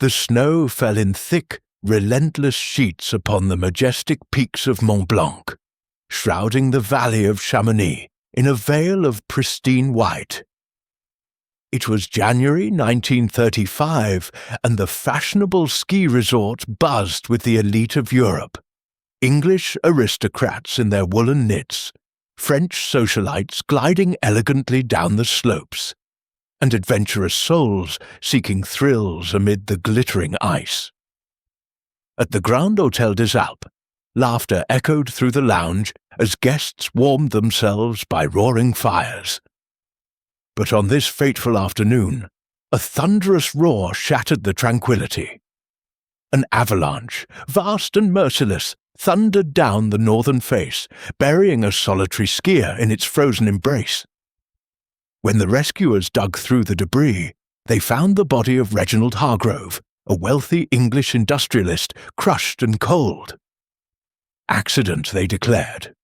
The snow fell in thick, relentless sheets upon the majestic peaks of Mont Blanc, shrouding the valley of Chamonix in a veil of pristine white. It was January 1935, and the fashionable ski resort buzzed with the elite of Europe. English aristocrats in their woolen knits, French socialites gliding elegantly down the slopes, and adventurous souls seeking thrills amid the glittering ice. At the Grand Hôtel des Alpes, laughter echoed through the lounge as guests warmed themselves by roaring fires. But on this fateful afternoon, a thunderous roar shattered the tranquility. An avalanche, vast and merciless, thundered down the northern face, burying a solitary skier in its frozen embrace. When the rescuers dug through the debris, they found the body of Reginald Hargrove, a wealthy English industrialist, crushed and cold. Accident, they declared.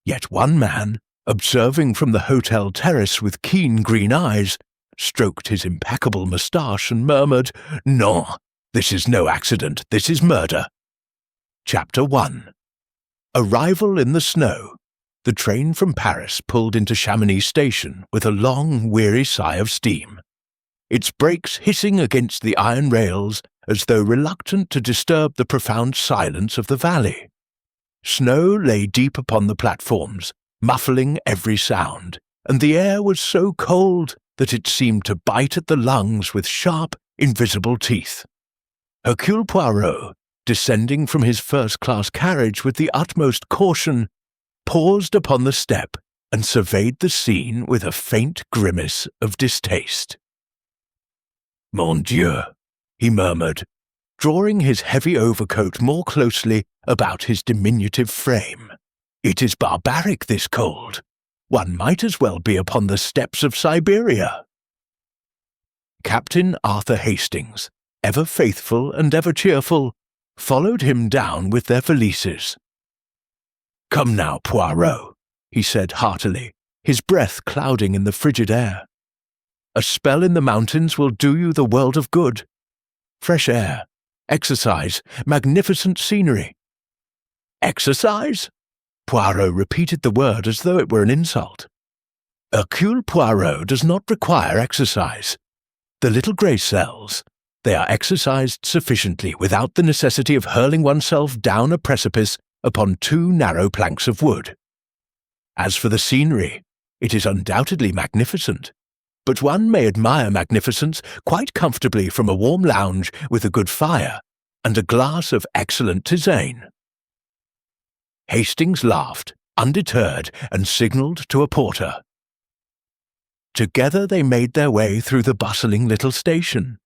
Yet one man, observing from the hotel terrace with keen green eyes, stroked his impeccable moustache and murmured, "Non, this is no accident, this is murder." Chapter 1. Arrival in the snow. The train from Paris pulled into Chamonix station with a long, weary sigh of steam, its brakes hissing against the iron rails as though reluctant to disturb the profound silence of the valley. Snow lay deep upon the platforms, muffling every sound, and the air was so cold that it seemed to bite at the lungs with sharp, invisible teeth. Hercule Poirot, descending from his first-class carriage with the utmost caution, paused upon the step and surveyed the scene with a faint grimace of distaste. "Mon Dieu," he murmured, drawing his heavy overcoat more closely about his diminutive frame. "It is barbaric, this cold. One might as well be upon the steppes of Siberia." Captain Arthur Hastings, ever faithful and ever cheerful, followed him down with their valises. "Come now, Poirot," he said heartily, his breath clouding in the frigid air. "A spell in the mountains will do you the world of good. Fresh air, exercise, magnificent scenery." "Exercise?" Poirot repeated the word as though it were an insult. "Hercule Poirot does not require exercise. The little grey cells, they are exercised sufficiently without the necessity of hurling oneself down a precipice upon 2 narrow planks of wood. As for the scenery, it is undoubtedly magnificent, but one may admire magnificence quite comfortably from a warm lounge with a good fire and a glass of excellent tisane." Hastings laughed, undeterred, and signalled to a porter. Together they made their way through the bustling little station,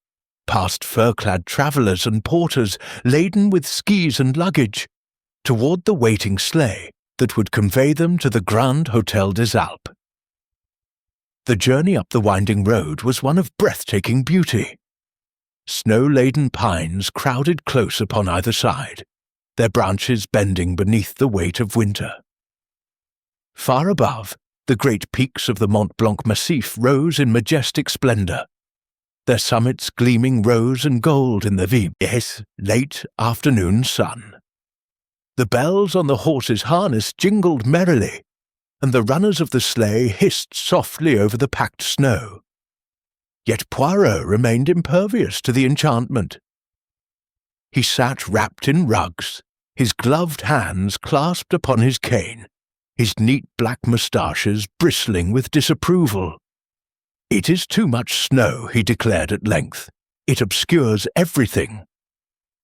past fur-clad travellers and porters laden with skis and luggage, toward the waiting sleigh that would convey them to the Grand Hôtel des Alpes. The journey up the winding road was one of breathtaking beauty. Snow-laden pines crowded close upon either side, their branches bending beneath the weight of winter. Far above, the great peaks of the Mont Blanc massif rose in majestic splendour, their summits gleaming rose and gold in the late afternoon sun. The bells on the horses' harness jingled merrily, and the runners of the sleigh hissed softly over the packed snow. Yet Poirot remained impervious to the enchantment. He sat wrapped in rugs, his gloved hands clasped upon his cane, his neat black moustaches bristling with disapproval. "It is too much snow," he declared at length. "It obscures everything.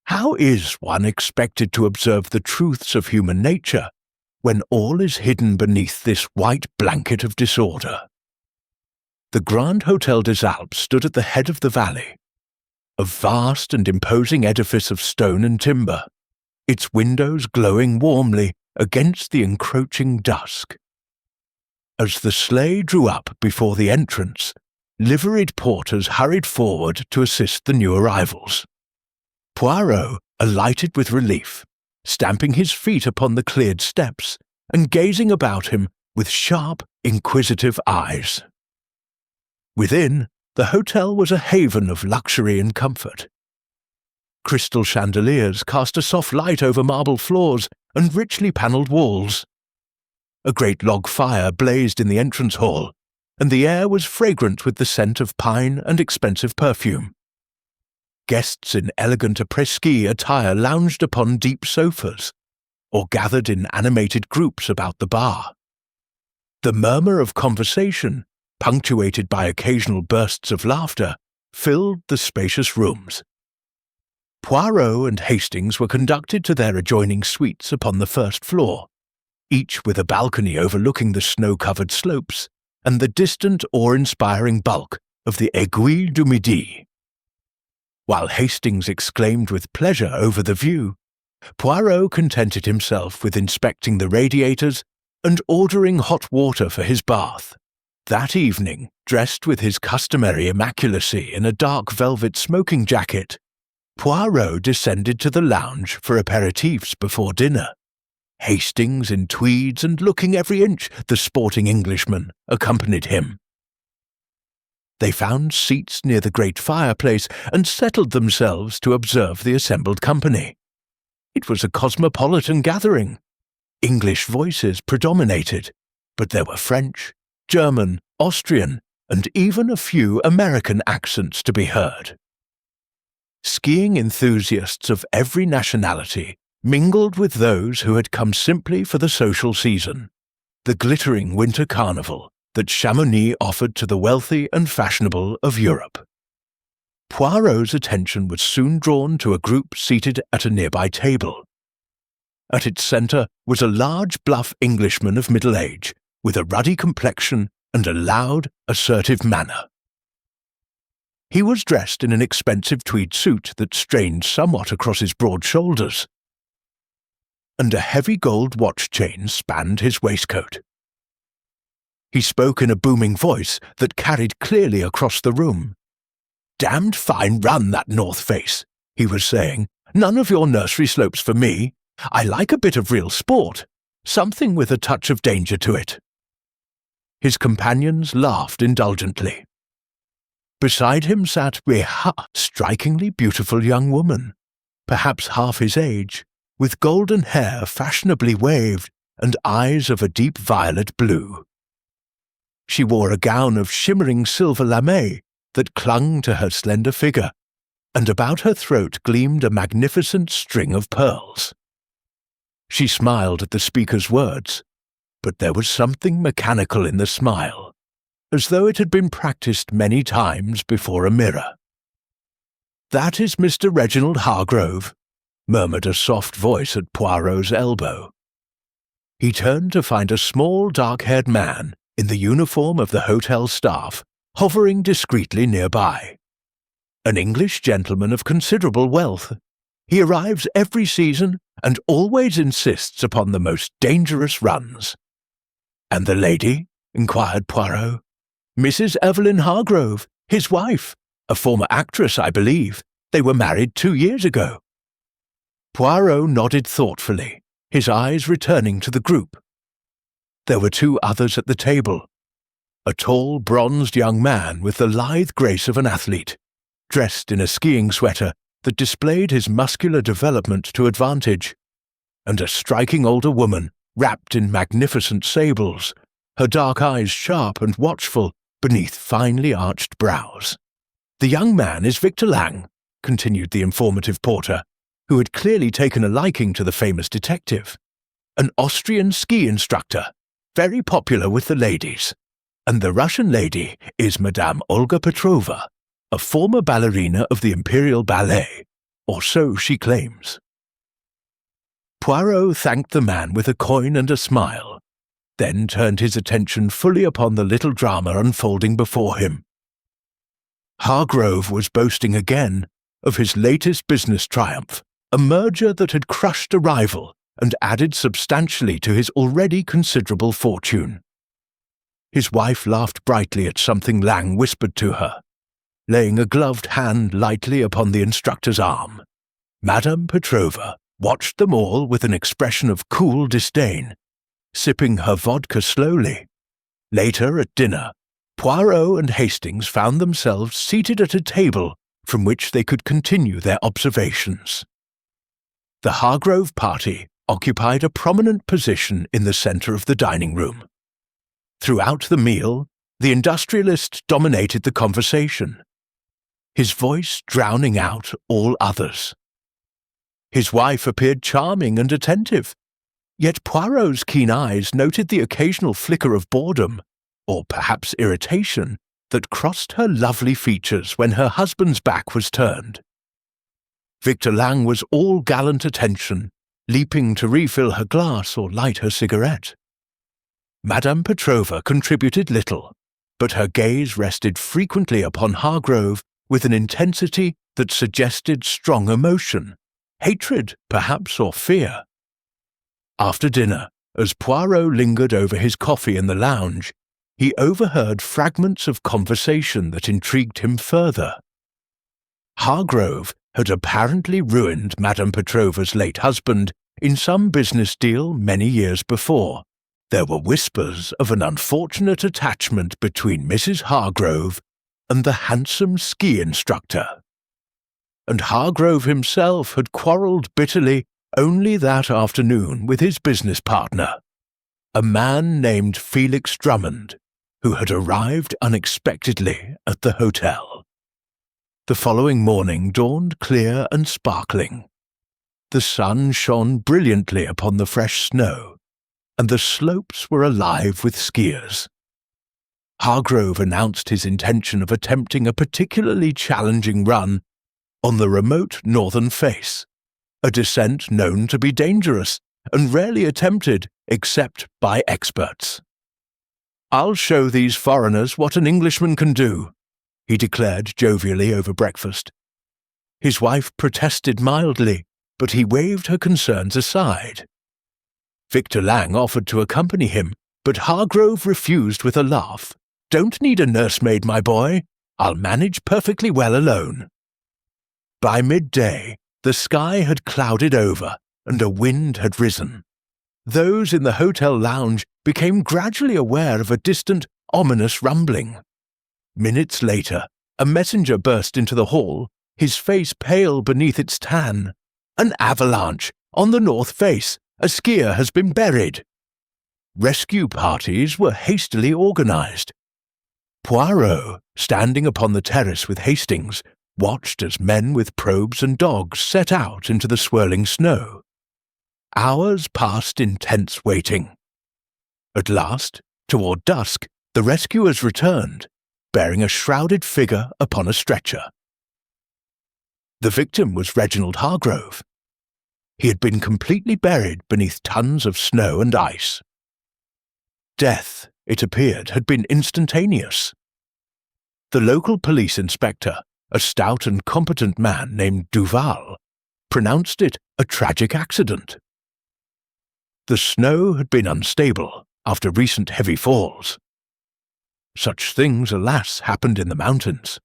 How is one expected to observe the truths of human nature when all is hidden beneath this white blanket of disorder?" The Grand Hôtel des Alpes stood at the head of the valley, a vast and imposing edifice of stone and timber, its windows glowing warmly against the encroaching dusk. As the sleigh drew up before the entrance, liveried porters hurried forward to assist the new arrivals. Poirot alighted with relief, stamping his feet upon the cleared steps and gazing about him with sharp, inquisitive eyes. Within, the hotel was a haven of luxury and comfort, Crystal chandeliers cast a soft light over marble floors and richly panelled walls. A great log fire blazed in the entrance hall, and the air was fragrant with the scent of pine and expensive perfume. Guests in elegant après-ski attire lounged upon deep sofas, or gathered in animated groups about the bar. The murmur of conversation, punctuated by occasional bursts of laughter, filled the spacious rooms. Poirot and Hastings were conducted to their adjoining suites upon the first floor, each with a balcony overlooking the snow-covered slopes and the distant awe-inspiring bulk of the Aiguille du Midi. While Hastings exclaimed with pleasure over the view, Poirot contented himself with inspecting the radiators and ordering hot water for his bath. That evening, dressed with his customary immaculacy in a dark velvet smoking jacket, Poirot descended to the lounge for aperitifs before dinner. Hastings, in tweeds and looking every inch the sporting Englishman, accompanied him. They found seats near the great fireplace and settled themselves to observe the assembled company. It was a cosmopolitan gathering. English voices predominated, but there were French, German, Austrian, and even a few American accents to be heard. Skiing enthusiasts of every nationality mingled with those who had come simply for the social season, the glittering winter carnival that Chamonix offered to the wealthy and fashionable of Europe. Poirot's attention was soon drawn to a group seated at a nearby table. At its centre was a large, bluff Englishman of middle age, with a ruddy complexion and a loud, assertive manner. He was dressed in an expensive tweed suit that strained somewhat across his broad shoulders, and a heavy gold watch chain spanned his waistcoat. He spoke in a booming voice that carried clearly across the room. "Damned fine run, that north face," he was saying. "None of your nursery slopes for me. I like a bit of real sport, something with a touch of danger to it." His companions laughed indulgently. Beside him sat a strikingly beautiful young woman, perhaps half his age, with golden hair fashionably waved and eyes of a deep violet blue. She wore a gown of shimmering silver lame that clung to her slender figure, and about her throat gleamed a magnificent string of pearls. She smiled at the speaker's words, but there was something mechanical in the smile, as though it had been practiced many times before a mirror. "That is Mr. Reginald Hargrove," murmured a soft voice at Poirot's elbow. He turned to find a small, dark-haired man in the uniform of the hotel staff, hovering discreetly nearby. An English gentleman of considerable wealth. He arrives every season and always insists upon the most dangerous runs. "And the lady?" inquired Poirot. "Mrs. Evelyn Hargrove, his wife, a former actress, I believe. They were married 2 years ago." Poirot nodded thoughtfully, his eyes returning to the group. There were 2 others at the table. A tall, bronzed young man with the lithe grace of an athlete, dressed in a skiing sweater that displayed his muscular development to advantage, and a striking older woman wrapped in magnificent sables, her dark eyes sharp and watchful beneath finely arched brows. "The young man is Victor Lang," continued the informative porter, who had clearly taken a liking to the famous detective. "An Austrian ski instructor, very popular with the ladies. And the Russian lady is Madame Olga Petrova, a former ballerina of the Imperial Ballet, or so she claims." Poirot thanked the man with a coin and a smile, then turned his attention fully upon the little drama unfolding before him. Hargrove was boasting again of his latest business triumph, a merger that had crushed a rival and added substantially to his already considerable fortune. His wife laughed brightly at something Lang whispered to her, laying a gloved hand lightly upon the instructor's arm. Madame Petrova watched them all with an expression of cool disdain, sipping her vodka slowly. Later, at dinner, Poirot and Hastings found themselves seated at a table from which they could continue their observations. The Hargrove party occupied a prominent position in the centre of the dining room. Throughout the meal, the industrialist dominated the conversation, his voice drowning out all others. His wife appeared charming and attentive, yet Poirot's keen eyes noted the occasional flicker of boredom, or perhaps irritation, that crossed her lovely features when her husband's back was turned. Victor Lang was all gallant attention, leaping to refill her glass or light her cigarette. Madame Petrova contributed little, but her gaze rested frequently upon Hargrove with an intensity that suggested strong emotion, hatred, perhaps, or fear. After dinner, as Poirot lingered over his coffee in the lounge, he overheard fragments of conversation that intrigued him further. Hargrove had apparently ruined Madame Petrova's late husband in some business deal many years before. There were whispers of an unfortunate attachment between Mrs. Hargrove and the handsome ski instructor. And Hargrove himself had quarrelled bitterly only that afternoon with his business partner, a man named Felix Drummond, who had arrived unexpectedly at the hotel. The following morning dawned clear and sparkling. The sun shone brilliantly upon the fresh snow, and the slopes were alive with skiers. Hargrove announced his intention of attempting a particularly challenging run on the remote northern face, a descent known to be dangerous and rarely attempted except by experts. "I'll show these foreigners what an Englishman can do," he declared jovially over breakfast. His wife protested mildly, but he waved her concerns aside. Victor Lang offered to accompany him, but Hargrove refused with a laugh. "Don't need a nursemaid, my boy. I'll manage perfectly well alone." By midday, the sky had clouded over and a wind had risen. Those in the hotel lounge became gradually aware of a distant, ominous rumbling. Minutes later, a messenger burst into the hall, his face pale beneath its tan. "An avalanche! On the north face! A skier has been buried!" Rescue parties were hastily organized. Poirot, standing upon the terrace with Hastings, watched as men with probes and dogs set out into the swirling snow. Hours passed in tense waiting. At last, toward dusk, the rescuers returned, bearing a shrouded figure upon a stretcher. The victim was Reginald Hargrove. He had been completely buried beneath tons of snow and ice. Death, it appeared, had been instantaneous. The local police inspector, a stout and competent man named Duval, pronounced it a tragic accident. The snow had been unstable after recent heavy falls. Such things, alas, happened in the mountains.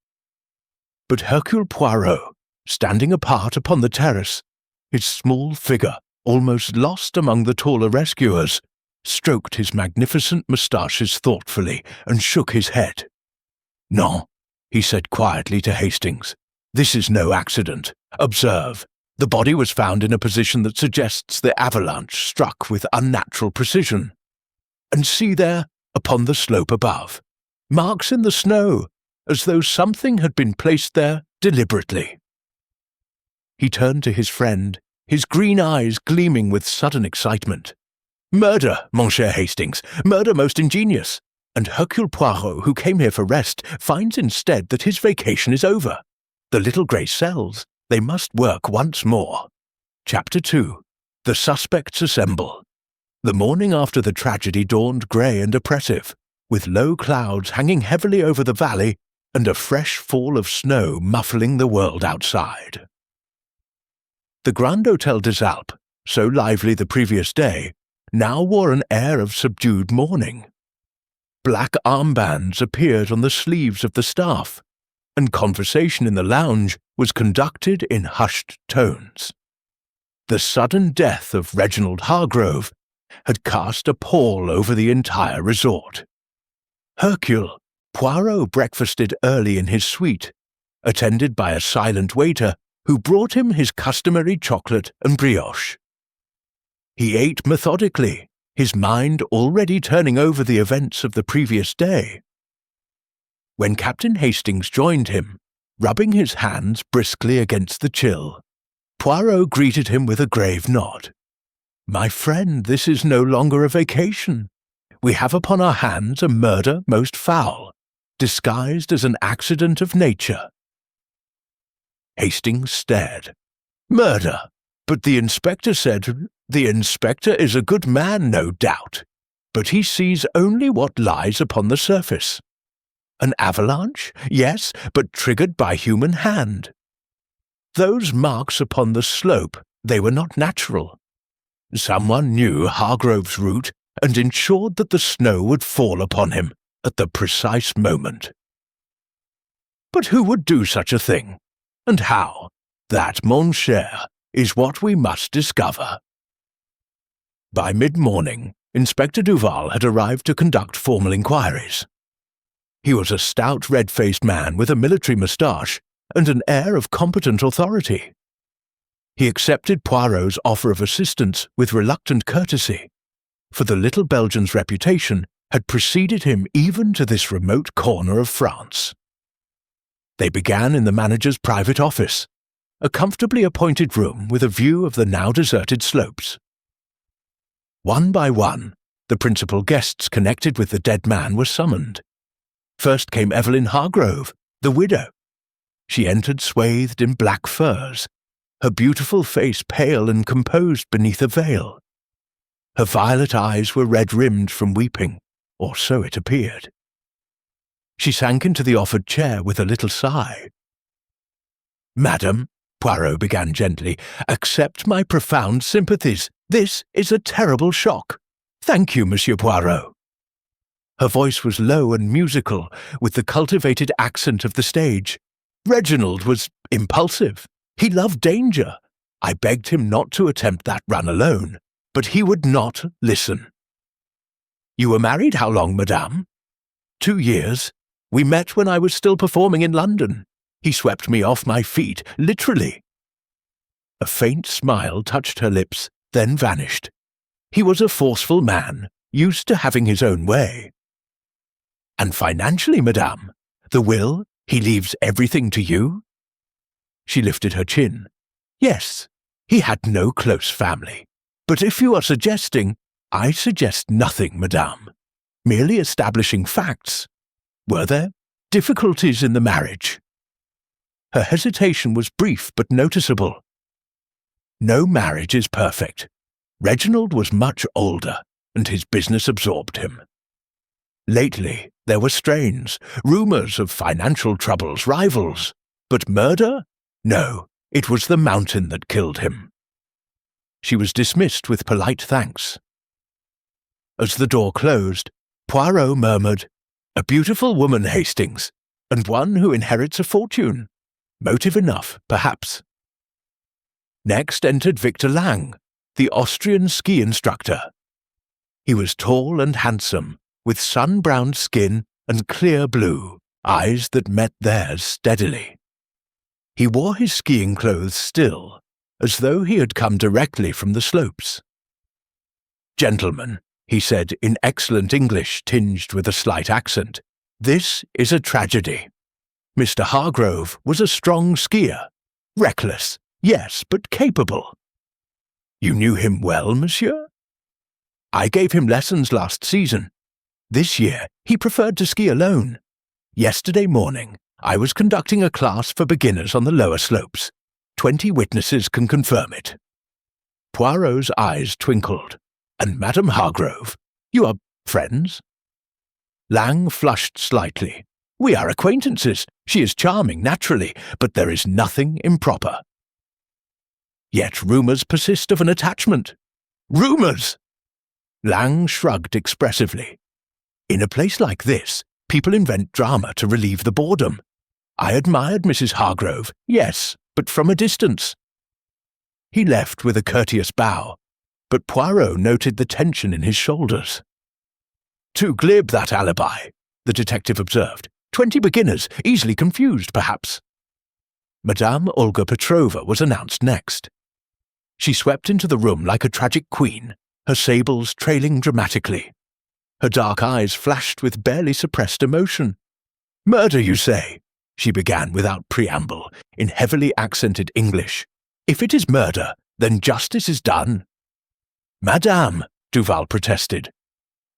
But Hercule Poirot, standing apart upon the terrace, his small figure almost lost among the taller rescuers, stroked his magnificent moustaches thoughtfully and shook his head. "No," he said quietly to Hastings. "This is no accident. Observe, the body was found in a position that suggests the avalanche struck with unnatural precision. And see there, upon the slope above, marks in the snow, as though something had been placed there deliberately." He turned to his friend, his green eyes gleaming with sudden excitement. "Murder, mon cher Hastings, murder most ingenious. And Hercule Poirot, who came here for rest, finds instead that his vacation is over. The little grey cells, they must work once more." Chapter 2. The Suspects Assemble. The morning after the tragedy dawned grey and oppressive, with low clouds hanging heavily over the valley and a fresh fall of snow muffling the world outside. The Grand Hôtel des Alpes, so lively the previous day, now wore an air of subdued mourning. Black armbands appeared on the sleeves of the staff, and conversation in the lounge was conducted in hushed tones. The sudden death of Reginald Hargrove had cast a pall over the entire resort. Hercule Poirot breakfasted early in his suite, attended by a silent waiter who brought him his customary chocolate and brioche. He ate methodically, his mind already turning over the events of the previous day. When Captain Hastings joined him, rubbing his hands briskly against the chill, Poirot greeted him with a grave nod. "My friend, this is no longer a vacation. We have upon our hands a murder most foul, disguised as an accident of nature." Hastings stared. "Murder? But the inspector said—" "The inspector is a good man, no doubt, but he sees only what lies upon the surface. An avalanche? Yes, but triggered by human hand. Those marks upon the slope, they were not natural. Someone knew Hargrove's route and ensured that the snow would fall upon him at the precise moment. But who would do such a thing? And how? That, mon cher, is what we must discover." By mid-morning, Inspector Duval had arrived to conduct formal inquiries. He was a stout, red-faced man with a military moustache and an air of competent authority. He accepted Poirot's offer of assistance with reluctant courtesy, for the little Belgian's reputation had preceded him even to this remote corner of France. They began in the manager's private office, a comfortably appointed room with a view of the now deserted slopes. One by one, the principal guests connected with the dead man were summoned. First came Evelyn Hargrove, the widow. She entered swathed in black furs, her beautiful face pale and composed beneath a veil. Her violet eyes were red-rimmed from weeping, or so it appeared. She sank into the offered chair with a little sigh. "Madam," Poirot began gently, "accept my profound sympathies. This is a terrible shock. Thank you, Monsieur Poirot." Her voice was low and musical, with the cultivated accent of the stage. "Reginald was impulsive. He loved danger. I begged him not to attempt that run alone, but he would not listen." "You were married how long, madame?" 2 years. We met when I was still performing in London. He swept me off my feet, literally." A faint smile touched her lips, then vanished. He was a forceful man, used to having his own way. "And financially, madame? The will? He leaves everything to you?" She lifted her chin. "Yes, he had no close family. But if you are suggesting—" "I suggest nothing, madame. Merely establishing facts. Were there difficulties in the marriage?" Her hesitation was brief but noticeable. "No marriage is perfect. Reginald was much older, and his business absorbed him. Lately, there were strains, rumors of financial troubles, rivals. But murder? No, it was the mountain that killed him." She was dismissed with polite thanks. As the door closed, Poirot murmured, "A beautiful woman, Hastings, and one who inherits a fortune. Motive enough, perhaps." Next entered Victor Lang, the Austrian ski instructor. He was tall and handsome, with sun-browned skin and clear blue eyes that met theirs steadily. He wore his skiing clothes still, as though he had come directly from the slopes. "Gentlemen," he said in excellent English tinged with a slight accent, "this is a tragedy. Mr. Hargrove was a strong skier. Reckless, yes, but capable. You knew him well, monsieur?" "I gave him lessons last season. This year he preferred to ski alone. Yesterday morning I was conducting a class for beginners on the lower slopes. 20 witnesses can confirm it." Poirot's eyes twinkled. "And Madame Hargrove, you are friends?" Lang flushed slightly. "We are acquaintances. She is charming, naturally, but there is nothing improper." "Yet rumours persist of an attachment." "Rumours!" Lang shrugged expressively. "In a place like this, people invent drama to relieve the boredom. I admired Mrs. Hargrove, yes, but from a distance." He left with a courteous bow, but Poirot noted the tension in his shoulders. "Too glib, that alibi," the detective observed. 20 beginners, easily confused, perhaps. Madame Olga Petrova was announced next. She swept into the room like a tragic queen, her sables trailing dramatically. Her dark eyes flashed with barely suppressed emotion. "Murder, you say?" she began without preamble, in heavily accented English. "If it is murder, then justice is done." "Madame," Duval protested.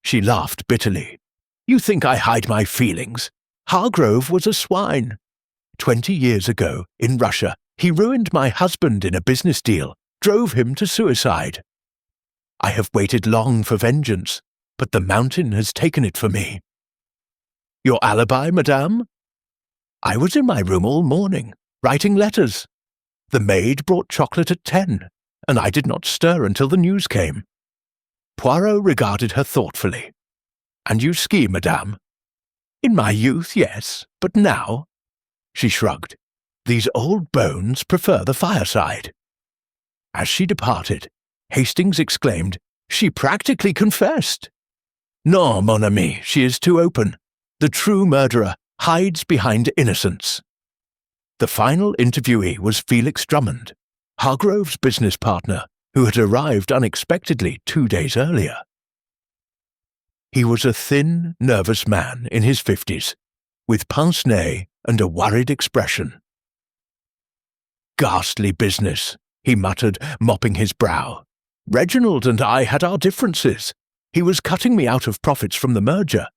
She laughed bitterly. "You think I hide my feelings? Hargrove was a swine. 20 years ago, in Russia, he ruined my husband in a business deal, drove him to suicide. I have waited long for vengeance, but the mountain has taken it for me." "Your alibi, madame?" "I was in my room all morning, writing letters. The maid brought chocolate at 10, and I did not stir until the news came." Poirot regarded her thoughtfully. "And you ski, madame?" "In my youth, yes, but now—" She shrugged. "These old bones prefer the fireside." As she departed, Hastings exclaimed, "She practically confessed." "Non, mon ami, she is too open. The true murderer hides behind innocence." The final interviewee was Felix Drummond, Hargrove's business partner, who had arrived unexpectedly 2 days earlier. He was a thin, nervous man in his 50s, with pince-nez and a worried expression. "Ghastly business," he muttered, mopping his brow. "Reginald and I had our differences. He was cutting me out of profits from the merger.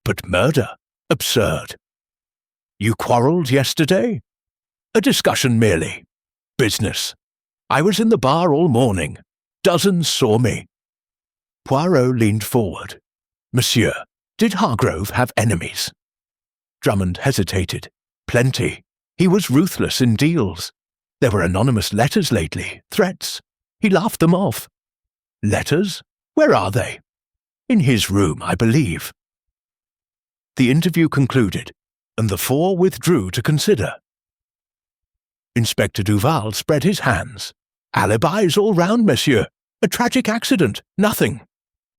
But murder? Absurd." "You quarrelled yesterday?" "A discussion merely. Business. I was in the bar all morning. Dozens saw me." Poirot leaned forward. "Monsieur, did Hargrove have enemies?" Drummond hesitated. "Plenty. He was ruthless in deals. There were anonymous letters lately, threats. He laughed them off." "Letters? Where are they?" "In his room, I believe." The interview concluded, and the four withdrew to consider. Inspector Duval spread his hands. "Alibis all round, monsieur. A tragic accident, nothing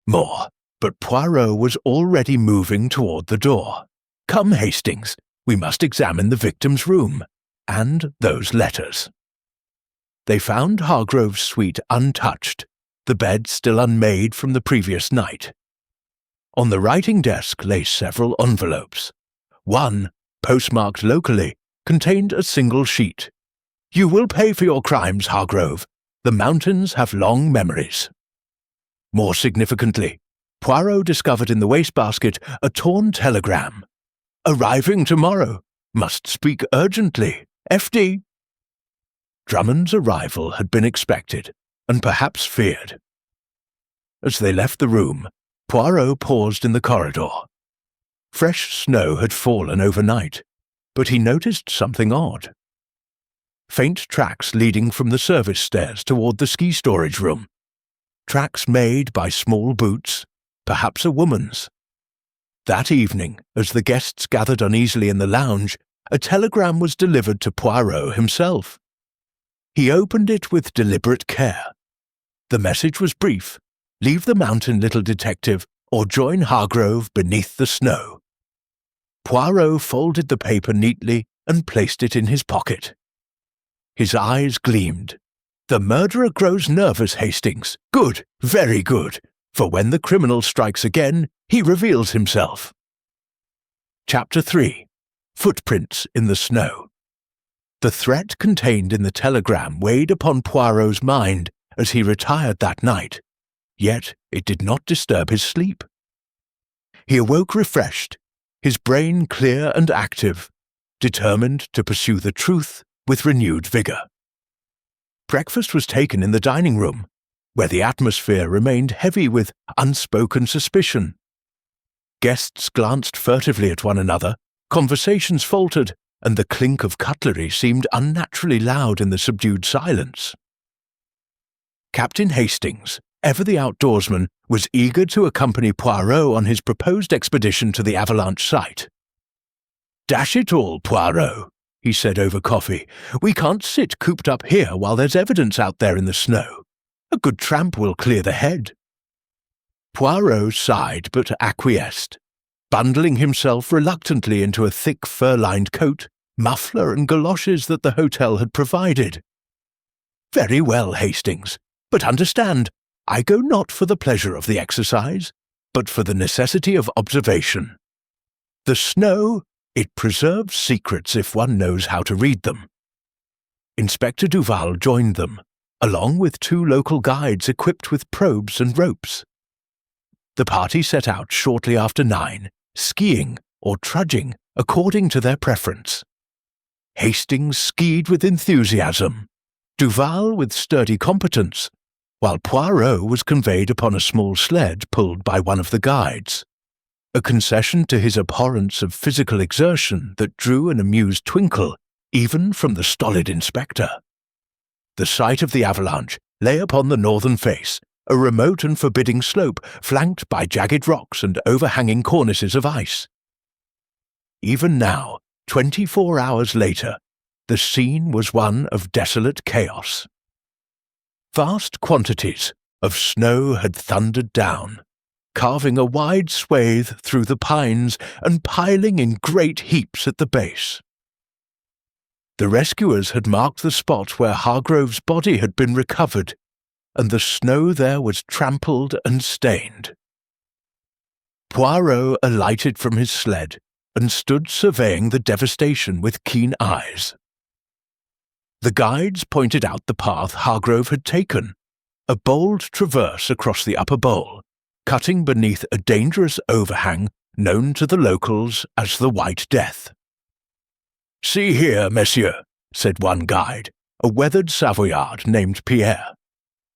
more." But Poirot was already moving toward the door. "Come, Hastings, we must examine the victim's room, and those letters." They found Hargrove's suite untouched, the bed still unmade from the previous night. On the writing desk lay several envelopes. One, postmarked locally, contained a single sheet. "You will pay for your crimes, Hargrove. The mountains have long memories." More significantly, Poirot discovered in the wastebasket a torn telegram. "Arriving tomorrow. Must speak urgently. F.D." Drummond's arrival had been expected, and perhaps feared. As they left the room, Poirot paused in the corridor. Fresh snow had fallen overnight, but he noticed something odd. Faint tracks leading from the service stairs toward the ski storage room. Tracks made by small boots, perhaps a woman's. That evening, as the guests gathered uneasily in the lounge, a telegram was delivered to Poirot himself. He opened it with deliberate care. The message was brief: "Leave the mountain, little detective, or join Hargrove beneath the snow." Poirot folded the paper neatly and placed it in his pocket. His eyes gleamed. "The murderer grows nervous, Hastings. Good, very good. For when the criminal strikes again, he reveals himself." Chapter 3. Footprints in the Snow. The threat contained in the telegram weighed upon Poirot's mind as he retired that night, yet it did not disturb his sleep. He awoke refreshed, his brain clear and active, determined to pursue the truth with renewed vigour. Breakfast was taken in the dining room, where the atmosphere remained heavy with unspoken suspicion. Guests glanced furtively at one another, conversations faltered, and the clink of cutlery seemed unnaturally loud in the subdued silence. Captain Hastings, ever the outdoorsman, was eager to accompany Poirot on his proposed expedition to the Avalanche site. "Dash it all, Poirot," he said over coffee. "We can't sit cooped up here while there's evidence out there in the snow. A good tramp will clear the head." Poirot sighed but acquiesced. Bundling himself reluctantly into a thick fur-lined coat, muffler and galoshes that the hotel had provided. Very well, Hastings, but understand, I go not for the pleasure of the exercise, but for the necessity of observation. The snow, it preserves secrets if one knows how to read them. Inspector Duval joined them, along with 2 local guides equipped with probes and ropes. The party set out shortly after 9, skiing or trudging according to their preference. Hastings skied with enthusiasm, Duval with sturdy competence, while Poirot was conveyed upon a small sled pulled by one of the guides, a concession to his abhorrence of physical exertion that drew an amused twinkle even from the stolid inspector. The site of the Avalanche lay upon the northern face, a remote and forbidding slope flanked by jagged rocks and overhanging cornices of ice. Even now, 24 hours later, the scene was one of desolate chaos. Vast quantities of snow had thundered down, carving a wide swathe through the pines and piling in great heaps at the base. The rescuers had marked the spot where Hargrove's body had been recovered, and the snow there was trampled and stained. Poirot alighted from his sled and stood surveying the devastation with keen eyes. The guides pointed out the path Hargrove had taken, a bold traverse across the upper bowl, cutting beneath a dangerous overhang known to the locals as the White Death. "See here, monsieur," said one guide, a weathered Savoyard named Pierre.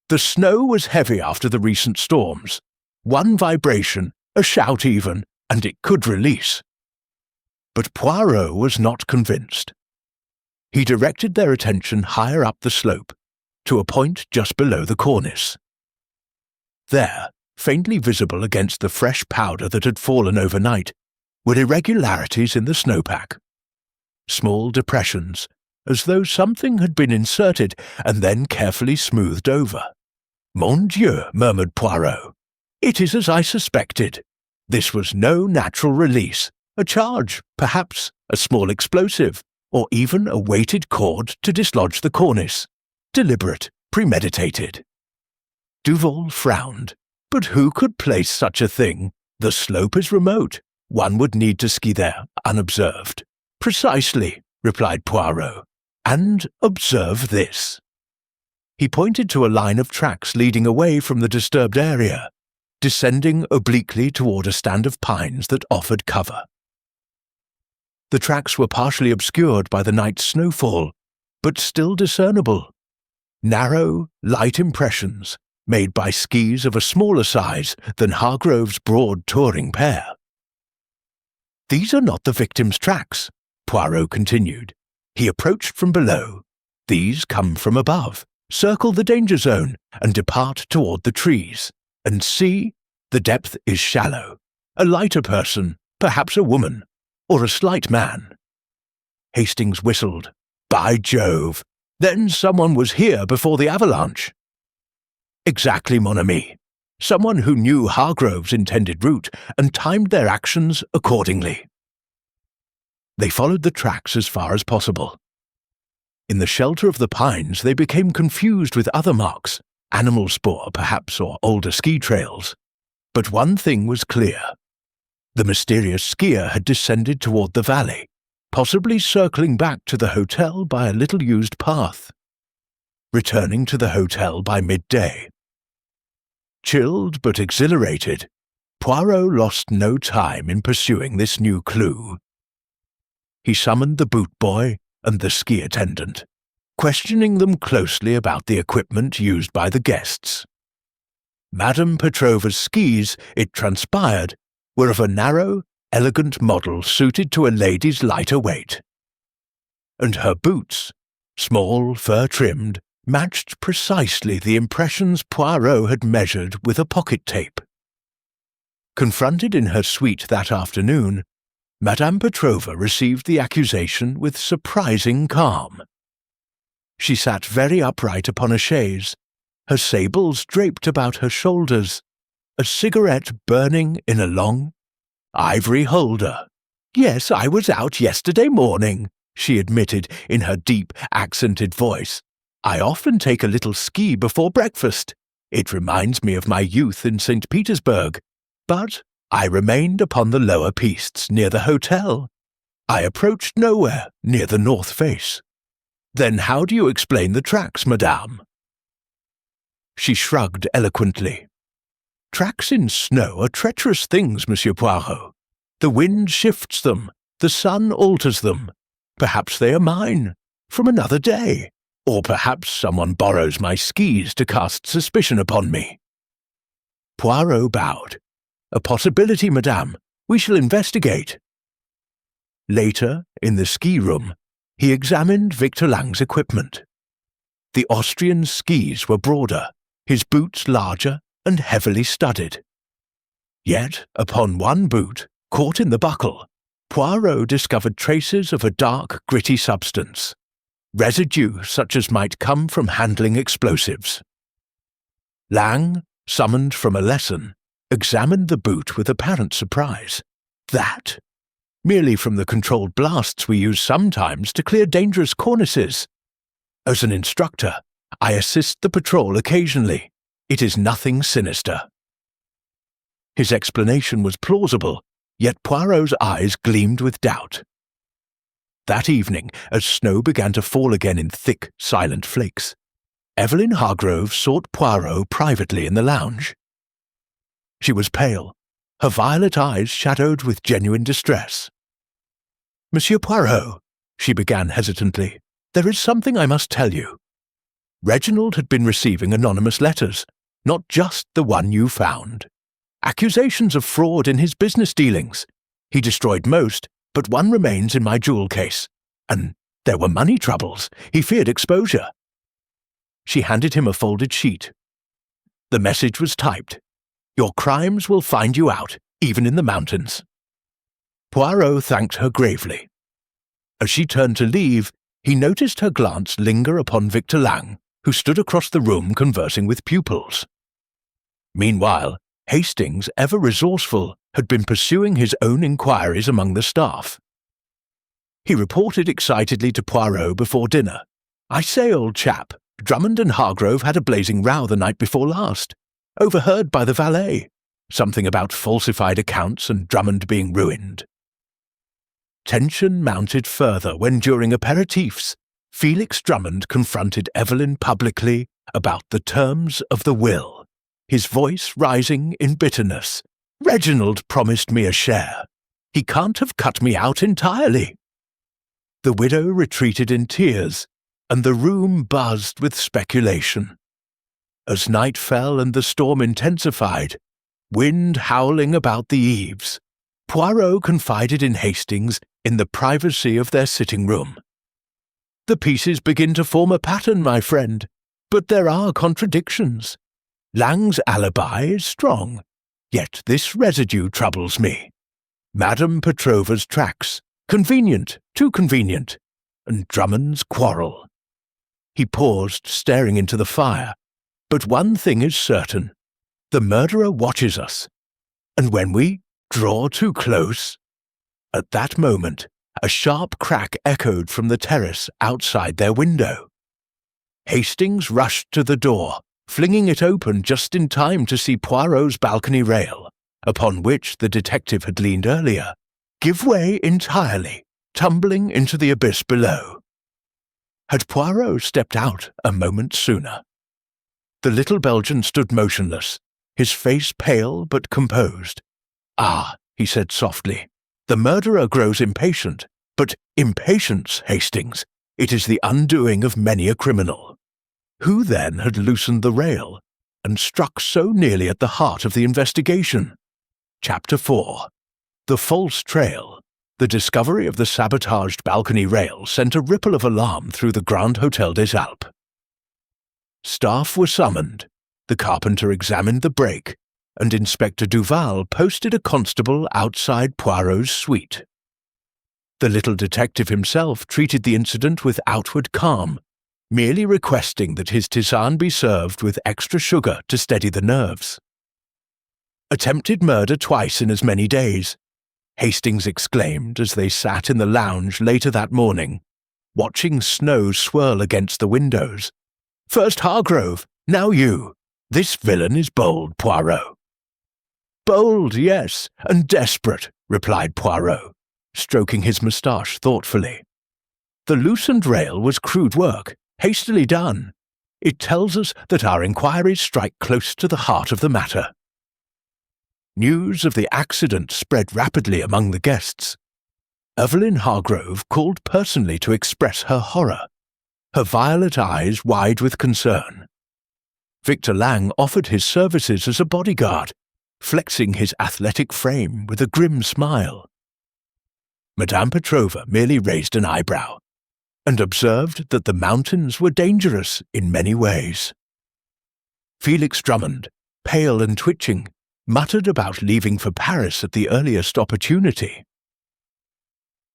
"The snow was heavy after the recent storms. One vibration, a shout even, and it could release." But Poirot was not convinced. He directed their attention higher up the slope, to a point just below the cornice. There, faintly visible against the fresh powder that had fallen overnight, were irregularities in the snowpack. Small depressions, as though something had been inserted and then carefully smoothed over. "Mon Dieu," murmured Poirot. "It is as I suspected. This was no natural release, a charge, perhaps, a small explosive, or even a weighted cord to dislodge the cornice. Deliberate, premeditated." Duval frowned. "But who could place such a thing? The slope is remote. One would need to ski there, unobserved." "Precisely," replied Poirot. "And observe this." He pointed to a line of tracks leading away from the disturbed area, descending obliquely toward a stand of pines that offered cover. The tracks were partially obscured by the night's snowfall, but still discernible. Narrow, light impressions, made by skis of a smaller size than Hargrove's broad touring pair. "These are not the victim's tracks," Poirot continued. He approached from below. "These come from above, circle the danger zone, and depart toward the trees. And see, the depth is shallow. A lighter person, perhaps a woman, or a slight man." Hastings whistled. "By Jove! Then someone was here before the avalanche." "Exactly, mon ami. Someone who knew Hargrove's intended route and timed their actions accordingly." They followed the tracks as far as possible. In the shelter of the pines they became confused with other marks, animal spoor perhaps, or older ski trails. But one thing was clear. The mysterious skier had descended toward the valley, possibly circling back to the hotel by a little-used path, returning to the hotel by midday. Chilled but exhilarated, Poirot lost no time in pursuing this new clue. He summoned the boot boy and the ski attendant, questioning them closely about the equipment used by the guests. Madame Petrova's skis, it transpired, were of a narrow, elegant model suited to a lady's lighter weight. And her boots, small, fur-trimmed, matched precisely the impressions Poirot had measured with a pocket tape. Confronted in her suite that afternoon, Madame Petrova received the accusation with surprising calm. She sat very upright upon a chaise, her sables draped about her shoulders, a cigarette burning in a long ivory holder. "Yes, I was out yesterday morning," she admitted in her deep, accented voice. "I often take a little ski before breakfast. It reminds me of my youth in St. Petersburg. But I remained upon the lower pistes near the hotel. I approached nowhere near the north face. Then how do you explain the tracks, madame?" She shrugged eloquently. "Tracks in snow are treacherous things, Monsieur Poirot. The wind shifts them, the sun alters them. Perhaps they are mine, from another day, or perhaps someone borrows my skis to cast suspicion upon me." Poirot bowed. "A possibility, madame. We shall investigate." Later, in the ski room, he examined Victor Lang's equipment. The Austrian's skis were broader, his boots larger and heavily studded. Yet, upon one boot, caught in the buckle, Poirot discovered traces of a dark, gritty substance, residue such as might come from handling explosives. Lang, summoned from a lesson, examined the boot with apparent surprise. That? Merely from the controlled blasts we use sometimes to clear dangerous cornices. As an instructor, I assist the patrol occasionally. It is nothing sinister. His explanation was plausible, yet Poirot's eyes gleamed with doubt. That evening, as snow began to fall again in thick, silent flakes, Evelyn Hargrove sought Poirot privately in the lounge. She was pale, her violet eyes shadowed with genuine distress. "Monsieur Poirot," she began hesitantly, "there is something I must tell you." Reginald had been receiving anonymous letters, not just the one you found. Accusations of fraud in his business dealings. He destroyed most, but one remains in my jewel case. And there were money troubles. He feared exposure. She handed him a folded sheet. The message was typed. "Your crimes will find you out, even in the mountains." Poirot thanked her gravely. As she turned to leave, he noticed her glance linger upon Victor Lang, who stood across the room conversing with pupils. Meanwhile, Hastings, ever resourceful, had been pursuing his own inquiries among the staff. He reported excitedly to Poirot before dinner. "I say, old chap, Drummond and Hargrove had a blazing row the night before last. Overheard by the valet. Something about falsified accounts and Drummond being ruined." Tension mounted further when, during aperitifs, Felix Drummond confronted Evelyn publicly about the terms of the will, his voice rising in bitterness. "Reginald promised me a share. He can't have cut me out entirely." The widow retreated in tears, and the room buzzed with speculation. As night fell and the storm intensified, wind howling about the eaves, Poirot confided in Hastings in the privacy of their sitting room. "The pieces begin to form a pattern, my friend, but there are contradictions. Lang's alibi is strong, yet this residue troubles me. Madame Petrova's tracks, convenient, too convenient, and Drummond's quarrel." He paused, staring into the fire. "But one thing is certain. The murderer watches us, and when we draw too close—" At that moment, a sharp crack echoed from the terrace outside their window. Hastings rushed to the door, flinging it open just in time to see Poirot's balcony rail, upon which the detective had leaned earlier, give way entirely, tumbling into the abyss below. Had Poirot stepped out a moment sooner? The little Belgian stood motionless, his face pale but composed. "Ah," he said softly, "the murderer grows impatient, but impatience, Hastings, it is the undoing of many a criminal." Who then had loosened the rail and struck so nearly at the heart of the investigation? Chapter 4. The False Trail. The discovery of the sabotaged balcony rail sent a ripple of alarm through the Grand Hotel des Alpes. Staff were summoned, the carpenter examined the break, and Inspector Duval posted a constable outside Poirot's suite. The little detective himself treated the incident with outward calm, merely requesting that his tisane be served with extra sugar to steady the nerves. Attempted murder twice in as many days. Hastings exclaimed as they sat in the lounge later that morning, watching snow swirl against the windows. "First Hargrove, now you. This villain is bold, Poirot." "Bold, yes, and desperate," replied Poirot, stroking his moustache thoughtfully. "The loosened rail was crude work, hastily done. It tells us that our inquiries strike close to the heart of the matter." News of the accident spread rapidly among the guests. Evelyn Hargrove called personally to express her horror, her violet eyes wide with concern. Victor Lang offered his services as a bodyguard, flexing his athletic frame with a grim smile. Madame Petrova merely raised an eyebrow and observed that the mountains were dangerous in many ways. Felix Drummond, pale and twitching, muttered about leaving for Paris at the earliest opportunity.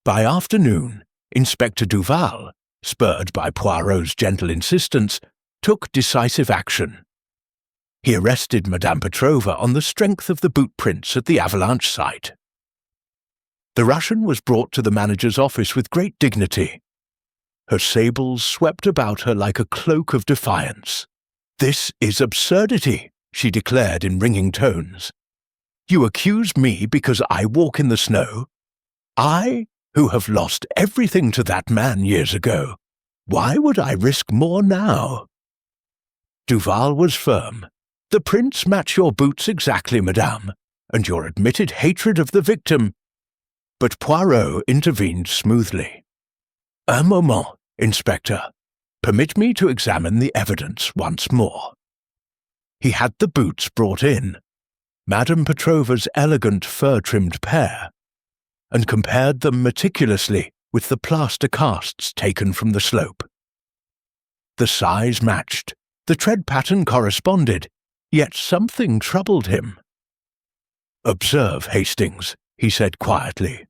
By afternoon, Inspector Duval, spurred by Poirot's gentle insistence, took decisive action. He arrested Madame Petrova on the strength of the boot prints at the Avalanche site. The Russian was brought to the manager's office with great dignity. Her sables swept about her like a cloak of defiance. "This is absurdity," she declared in ringing tones. "You accuse me because I walk in the snow? I, who have lost everything to that man years ago. Why would I risk more now?" Duval was firm. "The prints match your boots exactly, madame, and your admitted hatred of the victim." But Poirot intervened smoothly. "Un moment, Inspector. Permit me to examine the evidence once more." He had the boots brought in, Madame Petrova's elegant fur-trimmed pair, and compared them meticulously with the plaster casts taken from the slope. The size matched, the tread pattern corresponded, yet something troubled him. "Observe, Hastings," he said quietly.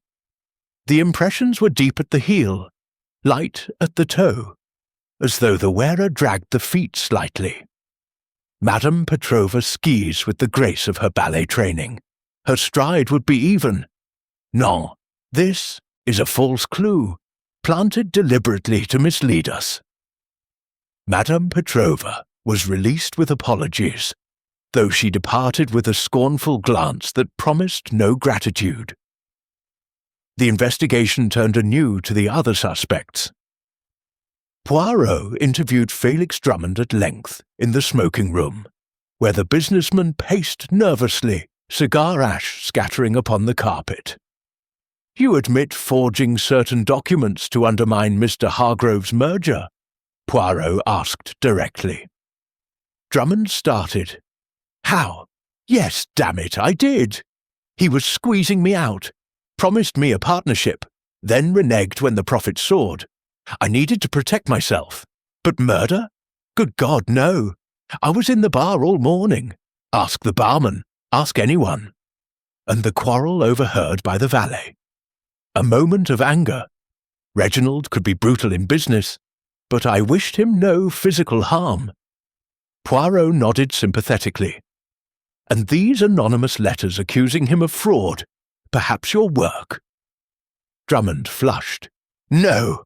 "The impressions were deep at the heel, light at the toe, as though the wearer dragged the feet slightly. Madame Petrova skis with the grace of her ballet training. Her stride would be even. Non, this is a false clue, planted deliberately to mislead us." Madame Petrova was released with apologies, though she departed with a scornful glance that promised no gratitude. The investigation turned anew to the other suspects. Poirot interviewed Felix Drummond at length in the smoking room, where the businessman paced nervously, cigar ash scattering upon the carpet. "You admit forging certain documents to undermine Mr. Hargrove's merger?" Poirot asked directly. Drummond started. "How? Yes, damn it, I did. He was squeezing me out, promised me a partnership, then reneged when the profit soared. I needed to protect myself. But murder? Good God, no. I was in the bar all morning. Ask the barman, ask anyone." And the quarrel overheard by the valet. A moment of anger. Reginald could be brutal in business, but I wished him no physical harm. Poirot nodded sympathetically. "And these anonymous letters accusing him of fraud, perhaps your work?" Drummond flushed. "No,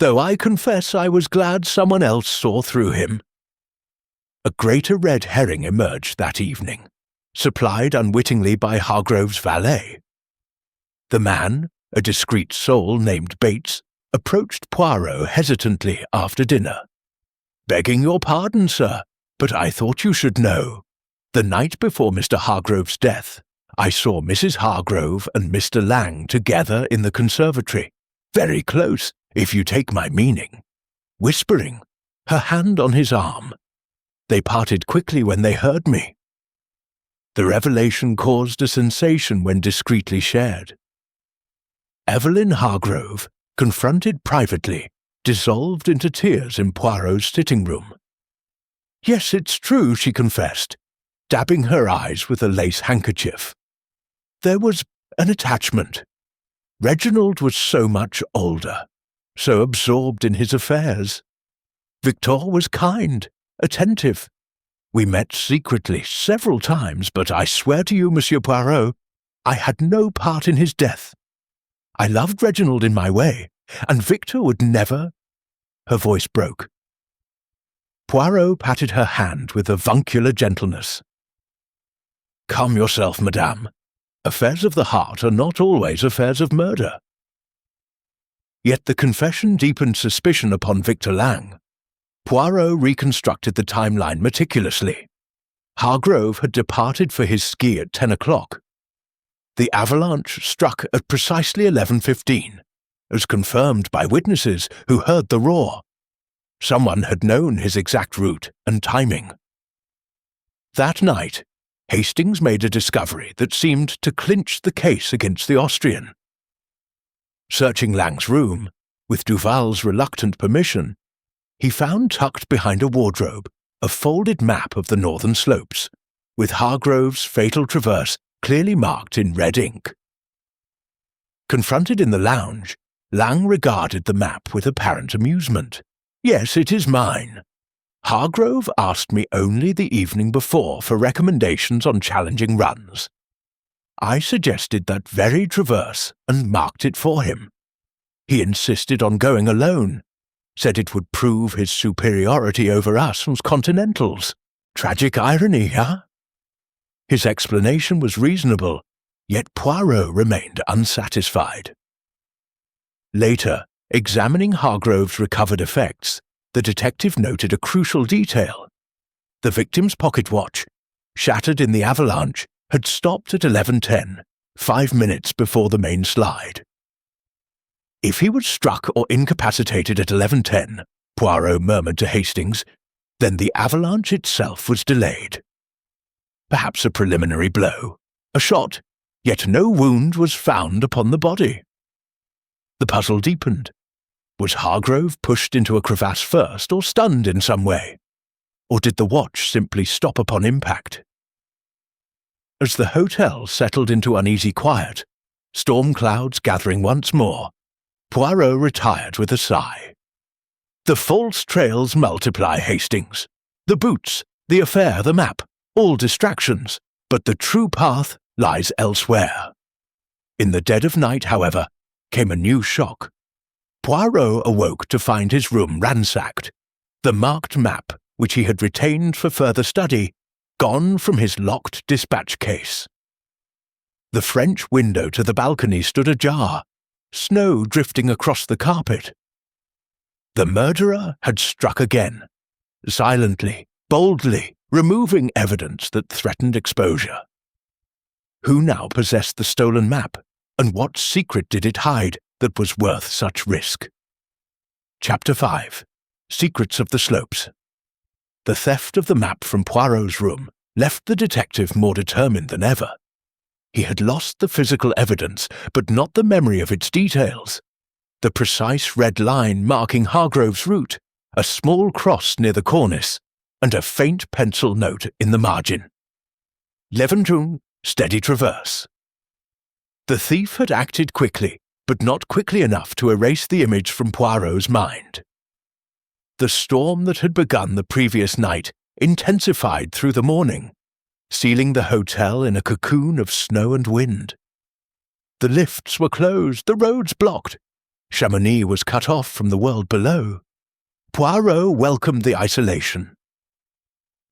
though I confess I was glad someone else saw through him." A greater red herring emerged that evening, supplied unwittingly by Hargrove's valet. The man, a discreet soul named Bates, approached Poirot hesitantly after dinner. "Begging your pardon, sir, but I thought you should know. The night before Mr. Hargrove's death, I saw Mrs. Hargrove and Mr. Lang together in the conservatory, very close, if you take my meaning, whispering, her hand on his arm. They parted quickly when they heard me." The revelation caused a sensation when discreetly shared. Evelyn Hargrove, confronted privately, dissolved into tears in Poirot's sitting room. "Yes, it's true," she confessed, dabbing her eyes with a lace handkerchief. "There was an attachment. Reginald was so much older, so absorbed in his affairs. Victor was kind, attentive. We met secretly several times, but I swear to you, Monsieur Poirot, I had no part in his death. I loved Reginald in my way, and Victor would never—" Her voice broke. Poirot patted her hand with avuncular gentleness. "Calm yourself, madame. Affairs of the heart are not always affairs of murder." Yet the confession deepened suspicion upon Victor Lang. Poirot reconstructed the timeline meticulously. Hargrove had departed for his ski at 10 o'clock. The Avalanche struck at precisely 11:15, as confirmed by witnesses who heard the roar. Someone had known his exact route and timing. That night, Hastings made a discovery that seemed to clinch the case against the Austrian. Searching Lang's room, with Duval's reluctant permission, he found tucked behind a wardrobe a folded map of the northern slopes, with Hargrove's fatal traverse clearly marked in red ink. Confronted in the lounge, Lang regarded the map with apparent amusement. "Yes, it is mine. Hargrove asked me only the evening before for recommendations on challenging runs. I suggested that very traverse and marked it for him. He insisted on going alone, said it would prove his superiority over us as continentals. Tragic irony, huh?" His explanation was reasonable, yet Poirot remained unsatisfied. Later, examining Hargrove's recovered effects, the detective noted a crucial detail. The victim's pocket watch, shattered in the avalanche, had stopped at 11:10, 5 minutes before the main slide. If he was struck or incapacitated at 11:10, Poirot murmured to Hastings, then the avalanche itself was delayed. Perhaps a preliminary blow, a shot, yet no wound was found upon the body. The puzzle deepened. Was Hargrove pushed into a crevasse first or stunned in some way? Or did the watch simply stop upon impact? As the hotel settled into uneasy quiet, storm clouds gathering once more, Poirot retired with a sigh. The false trails multiply, Hastings. The boots, the affair, the map, all distractions, but the true path lies elsewhere. In the dead of night, however, came a new shock. Poirot awoke to find his room ransacked, the marked map, which he had retained for further study, gone from his locked dispatch case. The French window to the balcony stood ajar, snow drifting across the carpet. The murderer had struck again, silently, boldly, removing evidence that threatened exposure. Who now possessed the stolen map, and what secret did it hide that was worth such risk? Chapter 5. Secrets of the Slopes. The theft of the map from Poirot's room left the detective more determined than ever. He had lost the physical evidence, but not the memory of its details. The precise red line marking Hargrove's route, a small cross near the cornice, and a faint pencil note in the margin. 11 June, steady traverse. The thief had acted quickly, but not quickly enough to erase the image from Poirot's mind. The storm that had begun the previous night intensified through the morning, sealing the hotel in a cocoon of snow and wind. The lifts were closed, the roads blocked. Chamonix was cut off from the world below. Poirot welcomed the isolation.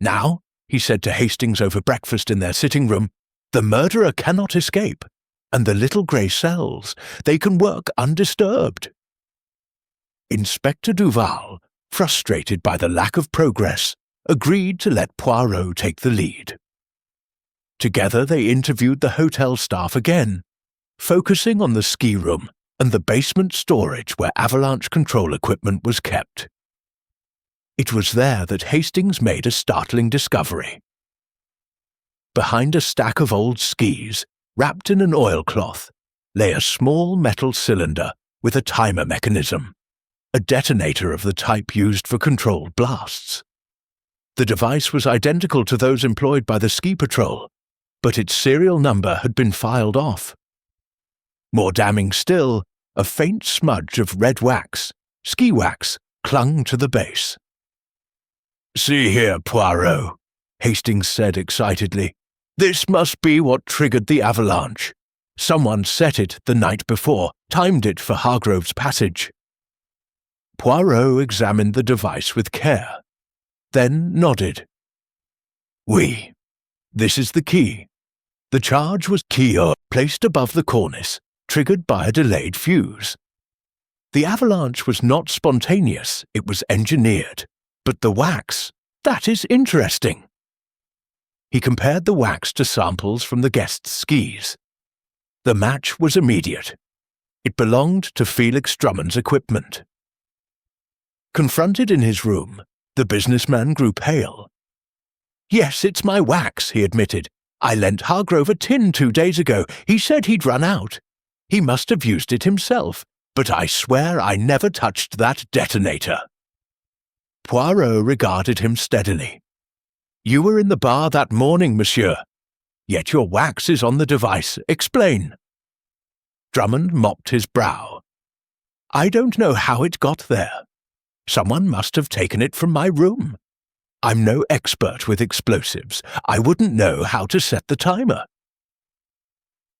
"Now," he said to Hastings over breakfast in their sitting room, "the murderer cannot escape, and the little grey cells, they can work undisturbed." Inspector Duval, frustrated by the lack of progress, agreed to let Poirot take the lead. Together they interviewed the hotel staff again, focusing on the ski room and the basement storage where avalanche control equipment was kept. It was there that Hastings made a startling discovery. Behind a stack of old skis, wrapped in an oilcloth, lay a small metal cylinder with a timer mechanism, a detonator of the type used for controlled blasts. The device was identical to those employed by the ski patrol, but its serial number had been filed off. More damning still, a faint smudge of red wax, ski wax, clung to the base. "See here, Poirot," Hastings said excitedly. "This must be what triggered the avalanche. Someone set it the night before, timed it for Hargrove's passage. Poirot examined the device with care, then nodded. Oui. This is the key. The charge was key placed above the cornice, triggered by a delayed fuse. The avalanche was not spontaneous, it was engineered. But the wax, that is interesting. He compared the wax to samples from the guests' skis. The match was immediate. It belonged to Felix Drummond's equipment. Confronted in his room, the businessman grew pale. Yes, it's my wax, he admitted. I lent Hargrove a tin 2 days ago. He said he'd run out. He must have used it himself, but I swear I never touched that detonator. Poirot regarded him steadily. You were in the bar that morning, monsieur. Yet your wax is on the device. Explain. Drummond mopped his brow. I don't know how it got there. Someone must have taken it from my room. I'm no expert with explosives. I wouldn't know how to set the timer.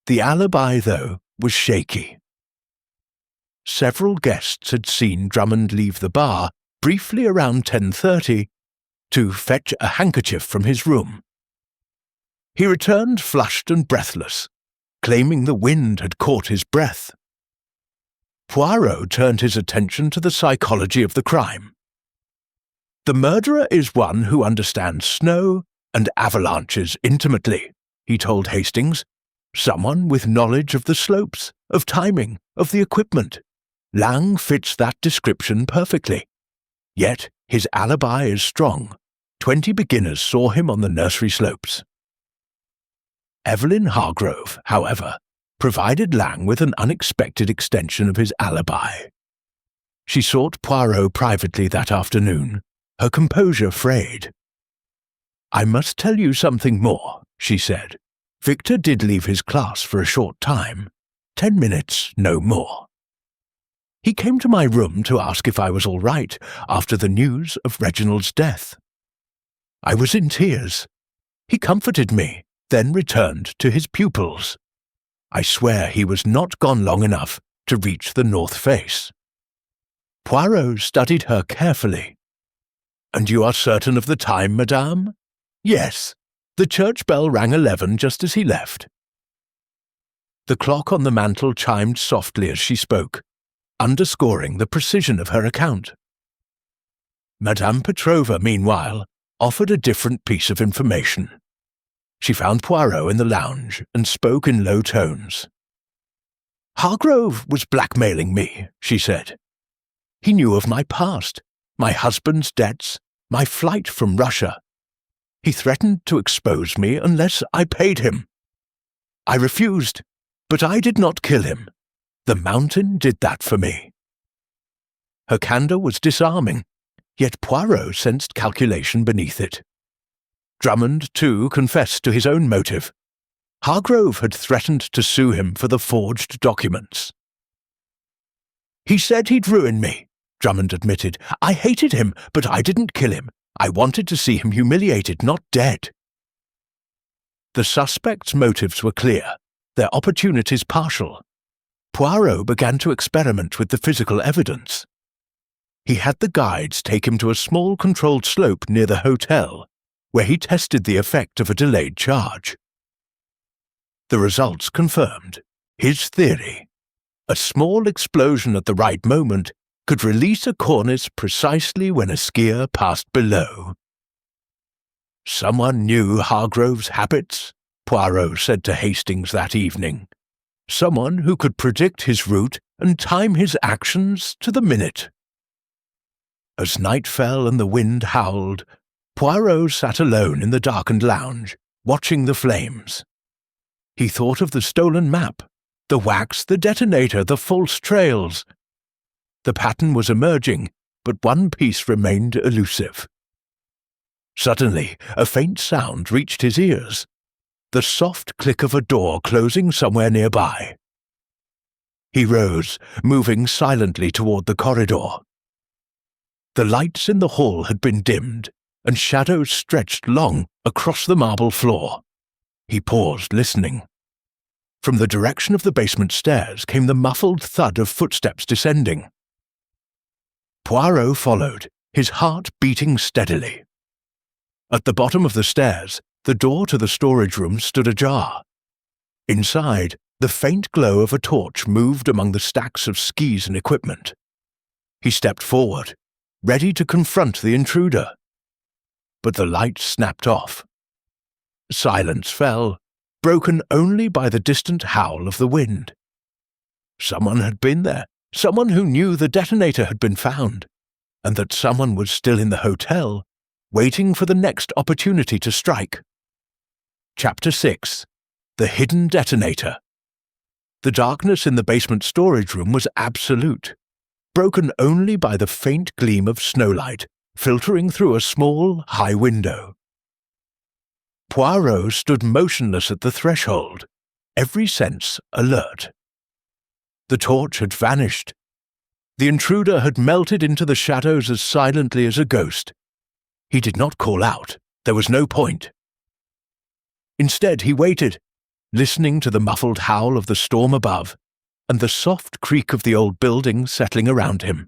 The alibi, though, was shaky. Several guests had seen Drummond leave the bar briefly around 10:30 to fetch a handkerchief from his room. He returned flushed and breathless, claiming the wind had caught his breath. Poirot turned his attention to the psychology of the crime. The murderer is one who understands snow and avalanches intimately, he told Hastings. Someone with knowledge of the slopes, of timing, of the equipment. Lang fits that description perfectly. Yet his alibi is strong. 20 beginners saw him on the nursery slopes. Evelyn Hargrove, however, provided Lang with an unexpected extension of his alibi. She sought Poirot privately that afternoon, her composure frayed. I must tell you something more, she said. Victor did leave his class for a short time, 10 minutes, no more. He came to my room to ask if I was all right after the news of Reginald's death. I was in tears. He comforted me, then returned to his pupils. I swear he was not gone long enough to reach the north face. Poirot studied her carefully. And you are certain of the time, madame? Yes. The church bell rang 11 just as he left. The clock on the mantel chimed softly as she spoke, underscoring the precision of her account. Madame Petrova, meanwhile, offered a different piece of information. She found Poirot in the lounge and spoke in low tones. Hargrove was blackmailing me, she said. He knew of my past, my husband's debts, my flight from Russia. He threatened to expose me unless I paid him. I refused, but I did not kill him. The mountain did that for me. Her candour was disarming, yet Poirot sensed calculation beneath it. Drummond, too, confessed to his own motive. Hargrove had threatened to sue him for the forged documents. He said he'd ruin me, Drummond admitted. I hated him, but I didn't kill him. I wanted to see him humiliated, not dead. The suspect's motives were clear, their opportunities partial. Poirot began to experiment with the physical evidence. He had the guides take him to a small controlled slope near the hotel, where he tested the effect of a delayed charge. The results confirmed his theory. A small explosion at the right moment could release a cornice precisely when a skier passed below. Someone knew Hargrove's habits, Poirot said to Hastings that evening. Someone who could predict his route and time his actions to the minute. As night fell and the wind howled, Poirot sat alone in the darkened lounge, watching the flames. He thought of the stolen map, the wax, the detonator, the false trails. The pattern was emerging, but one piece remained elusive. Suddenly, a faint sound reached his ears, the soft click of a door closing somewhere nearby. He rose, moving silently toward the corridor. The lights in the hall had been dimmed, and shadows stretched long across the marble floor. He paused, listening. From the direction of the basement stairs came the muffled thud of footsteps descending. Poirot followed, his heart beating steadily. At the bottom of the stairs, the door to the storage room stood ajar. Inside, the faint glow of a torch moved among the stacks of skis and equipment. He stepped forward, ready to confront the intruder. But the light snapped off. Silence fell, broken only by the distant howl of the wind. Someone had been there, someone who knew the detonator had been found, and that someone was still in the hotel, waiting for the next opportunity to strike. Chapter 6. The Hidden Detonator. The darkness in the basement storage room was absolute, broken only by the faint gleam of snowlight filtering through a small, high window. Poirot stood motionless at the threshold, every sense alert. The torch had vanished. The intruder had melted into the shadows as silently as a ghost. He did not call out. There was no point. Instead, he waited, listening to the muffled howl of the storm above and the soft creak of the old building settling around him.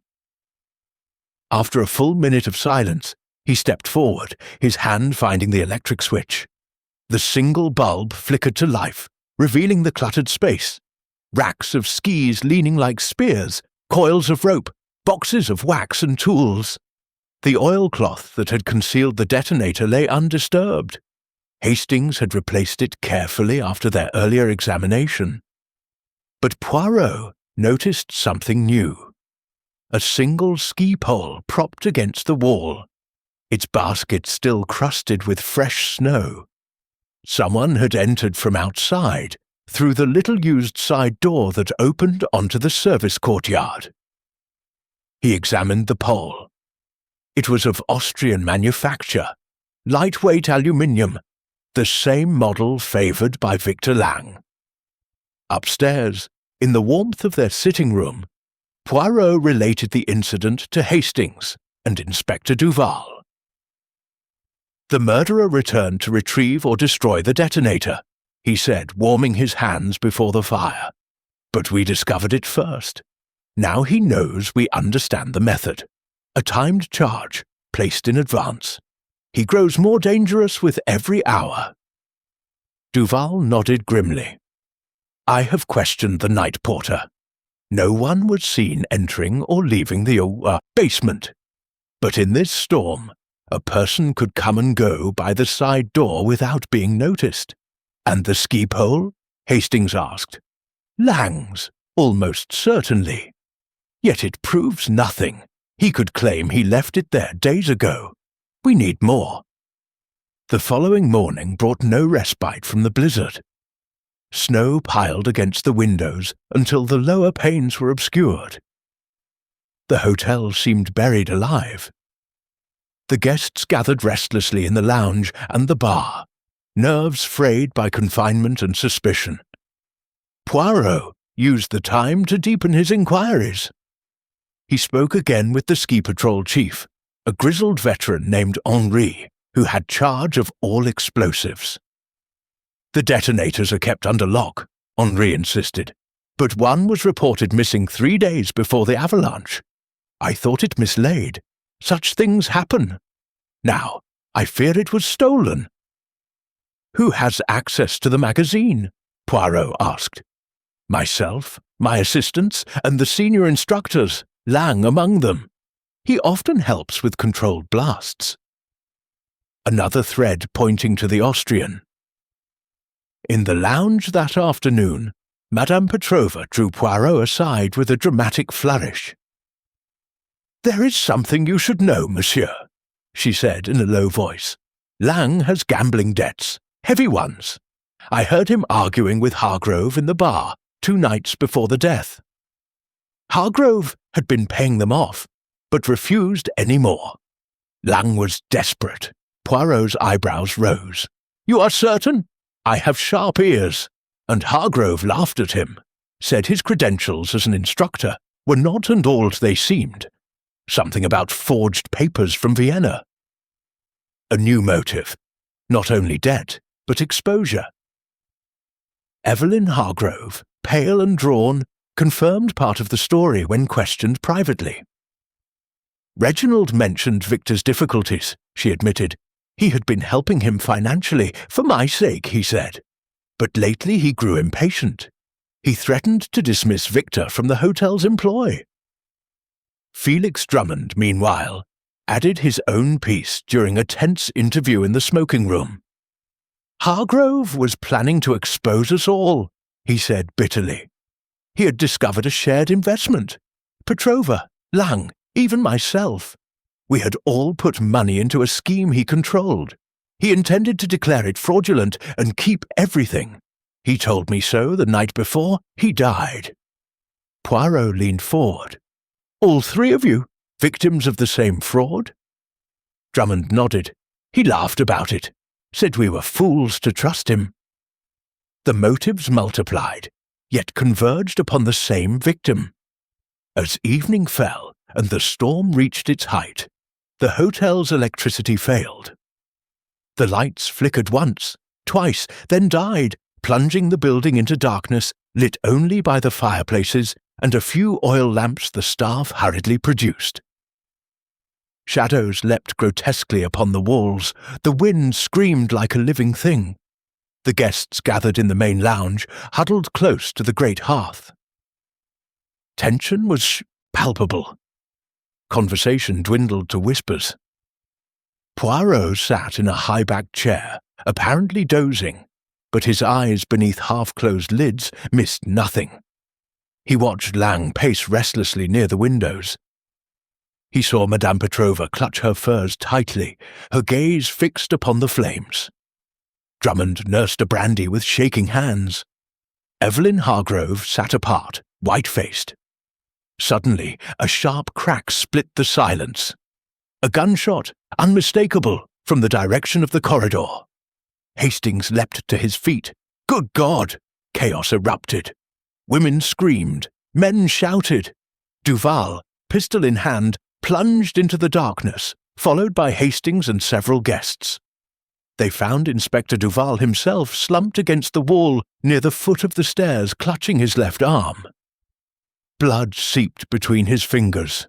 After a full minute of silence, he stepped forward, his hand finding the electric switch. The single bulb flickered to life, revealing the cluttered space. Racks of skis leaning like spears, coils of rope, boxes of wax and tools. The oilcloth that had concealed the detonator lay undisturbed. Hastings had replaced it carefully after their earlier examination. But Poirot noticed something new. A single ski pole propped against the wall, its basket still crusted with fresh snow. Someone had entered from outside, through the little-used side door that opened onto the service courtyard. He examined the pole. It was of Austrian manufacture, lightweight aluminium, the same model favoured by Victor Lang. Upstairs, in the warmth of their sitting room, Poirot related the incident to Hastings and Inspector Duval. The murderer returned to retrieve or destroy the detonator, he said, warming his hands before the fire. But we discovered it first. Now he knows we understand the method. A timed charge, placed in advance. He grows more dangerous with every hour. Duval nodded grimly. I have questioned the night porter. No one was seen entering or leaving the basement. But in this storm, a person could come and go by the side door without being noticed. And the ski pole? Hastings asked. Lang's, almost certainly. Yet it proves nothing. He could claim he left it there days ago. We need more. The following morning brought no respite from the blizzard. Snow piled against the windows until the lower panes were obscured. The hotel seemed buried alive. The guests gathered restlessly in the lounge and the bar, nerves frayed by confinement and suspicion. Poirot used the time to deepen his inquiries. He spoke again with the ski patrol chief, a grizzled veteran named Henri, who had charge of all explosives. The detonators are kept under lock, Henri insisted, but one was reported missing 3 days before the avalanche. I thought it mislaid. Such things happen. Now, I fear it was stolen. Who has access to the magazine? Poirot asked. Myself, my assistants, and the senior instructors, Lang among them. He often helps with controlled blasts. Another thread pointing to the Austrian. In the lounge that afternoon, Madame Petrova drew Poirot aside with a dramatic flourish. There is something you should know, monsieur, she said in a low voice. Lang has gambling debts, heavy ones. I heard him arguing with Hargrove in the bar 2 nights before the death. Hargrove had been paying them off, but refused any more. Lang was desperate. Poirot's eyebrows rose. You are certain? I have sharp ears. And Hargrove laughed at him, said his credentials as an instructor were not and all they seemed. Something about forged papers from Vienna. A new motive. Not only debt, but exposure. Evelyn Hargrove, pale and drawn, confirmed part of the story when questioned privately. Reginald mentioned Victor's difficulties, she admitted. He had been helping him financially, for my sake, he said. But lately he grew impatient. He threatened to dismiss Victor from the hotel's employ. Felix Drummond, meanwhile, added his own piece during a tense interview in the smoking room. Hargrove was planning to expose us all, he said bitterly. He had discovered a shared investment. Petrova, Lang, even myself. We had all put money into a scheme he controlled. He intended to declare it fraudulent and keep everything. He told me so the night before he died. Poirot leaned forward. All three of you, victims of the same fraud? Drummond nodded. He laughed about it, said we were fools to trust him. The motives multiplied, yet converged upon the same victim. As evening fell and the storm reached its height, the hotel's electricity failed. The lights flickered once, twice, then died, plunging the building into darkness, lit only by the fireplaces and a few oil lamps the staff hurriedly produced. Shadows leapt grotesquely upon the walls. The wind screamed like a living thing. The guests gathered in the main lounge, huddled close to the great hearth. Tension was palpable. Conversation dwindled to whispers. Poirot sat in a high-backed chair, apparently dozing, but his eyes beneath half-closed lids missed nothing. He watched Lang pace restlessly near the windows. He saw Madame Petrova clutch her furs tightly, her gaze fixed upon the flames. Drummond nursed a brandy with shaking hands. Evelyn Hargrove sat apart, white-faced. Suddenly, a sharp crack split the silence. A gunshot, unmistakable, from the direction of the corridor. Hastings leapt to his feet. Good God! Chaos erupted. Women screamed. Men shouted. Duval, pistol in hand, plunged into the darkness, followed by Hastings and several guests. They found Inspector Duval himself slumped against the wall near the foot of the stairs, clutching his left arm. Blood seeped between his fingers.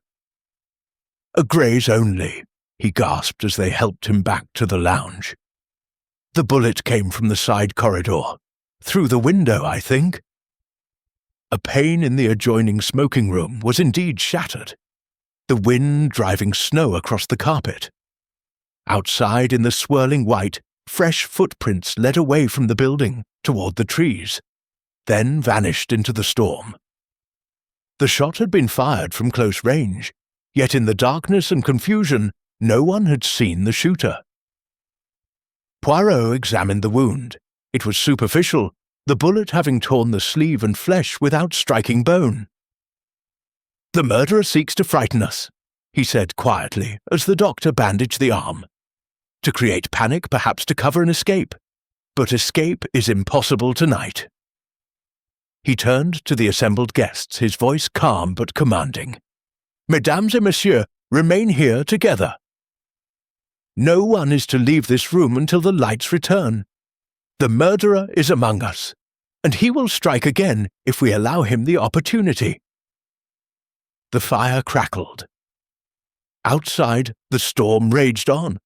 A graze only, he gasped as they helped him back to the lounge. The bullet came from the side corridor. Through the window, I think. A pane in the adjoining smoking room was indeed shattered, the wind driving snow across the carpet. Outside in the swirling white, fresh footprints led away from the building toward the trees, then vanished into the storm. The shot had been fired from close range, yet in the darkness and confusion, no one had seen the shooter. Poirot examined the wound. It was superficial, the bullet having torn the sleeve and flesh without striking bone. The murderer seeks to frighten us, he said quietly as the doctor bandaged the arm. To create panic, perhaps to cover an escape. But escape is impossible tonight. He turned to the assembled guests, his voice calm but commanding. Mesdames et messieurs, remain here together. No one is to leave this room until the lights return. The murderer is among us, and he will strike again if we allow him the opportunity. The fire crackled. Outside, the storm raged on.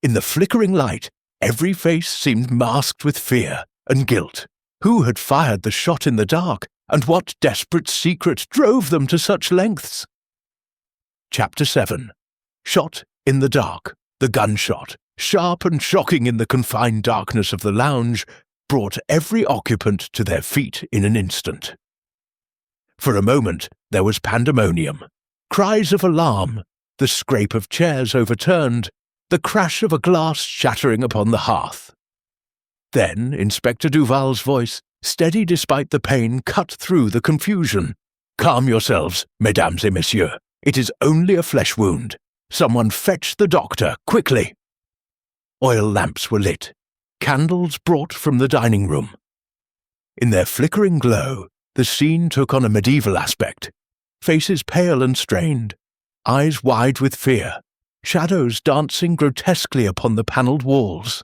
In the flickering light, every face seemed masked with fear and guilt. Who had fired the shot in the dark, and what desperate secret drove them to such lengths? Chapter 7. Shot in the dark. The gunshot, sharp and shocking in the confined darkness of the lounge, brought every occupant to their feet in an instant. For a moment there was pandemonium, cries of alarm, the scrape of chairs overturned, the crash of a glass shattering upon the hearth. Then Inspector Duval's voice, steady despite the pain, cut through the confusion. Calm yourselves, mesdames et messieurs. It is only a flesh wound. Someone fetch the doctor, quickly. Oil lamps were lit, candles brought from the dining room. In their flickering glow, the scene took on a medieval aspect. Faces pale and strained, eyes wide with fear, shadows dancing grotesquely upon the panelled walls.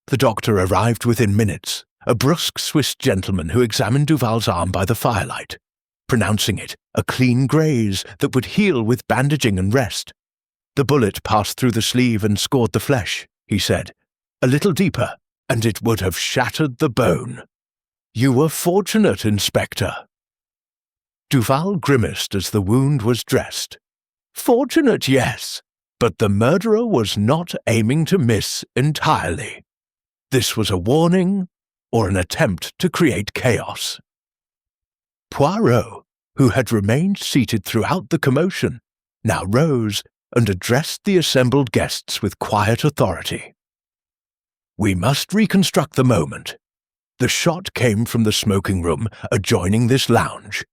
The doctor arrived within minutes, a brusque Swiss gentleman who examined Duval's arm by the firelight, pronouncing it a clean graze that would heal with bandaging and rest. "The bullet passed through the sleeve and scored the flesh," he said. "A little deeper, and it would have shattered the bone. You were fortunate, Inspector." Duval grimaced as the wound was dressed. "Fortunate, yes, but the murderer was not aiming to miss entirely. This was a warning or an attempt to create chaos." Poirot, who had remained seated throughout the commotion, now rose and addressed the assembled guests with quiet authority. "We must reconstruct the moment. The shot came from the smoking room adjoining this lounge.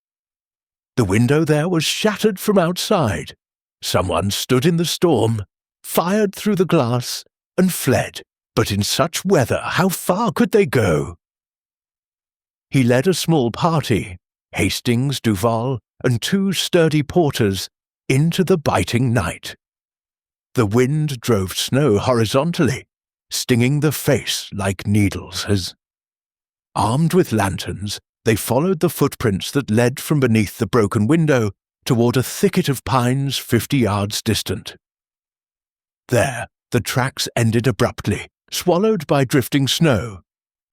The window there was shattered from outside. Someone stood in the storm, fired through the glass, and fled. But in such weather, how far could they go?" He led a small party, Hastings, Duval, and 2 sturdy porters, into the biting night. The wind drove snow horizontally, stinging the face like needles as, armed with lanterns, they followed the footprints that led from beneath the broken window toward a thicket of pines 50 yards distant. There, the tracks ended abruptly, swallowed by drifting snow.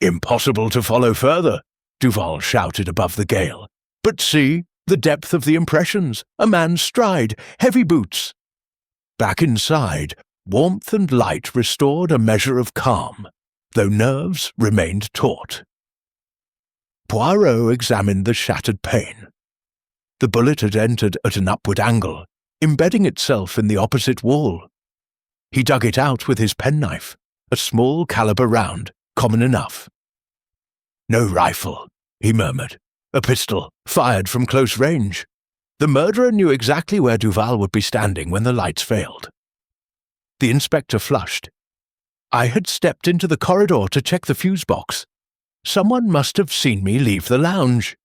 "Impossible to follow further," Duval shouted above the gale. "But see, the depth of the impressions, a man's stride, heavy boots." Back inside, warmth and light restored a measure of calm, though nerves remained taut. Poirot examined the shattered pane. The bullet had entered at an upward angle, embedding itself in the opposite wall. He dug it out with his penknife, a small caliber round, common enough. "No rifle," he murmured. "A pistol, fired from close range. The murderer knew exactly where Duval would be standing when the lights failed." The inspector flushed. "I had stepped into the corridor to check the fuse box. Someone must have seen me leave the lounge."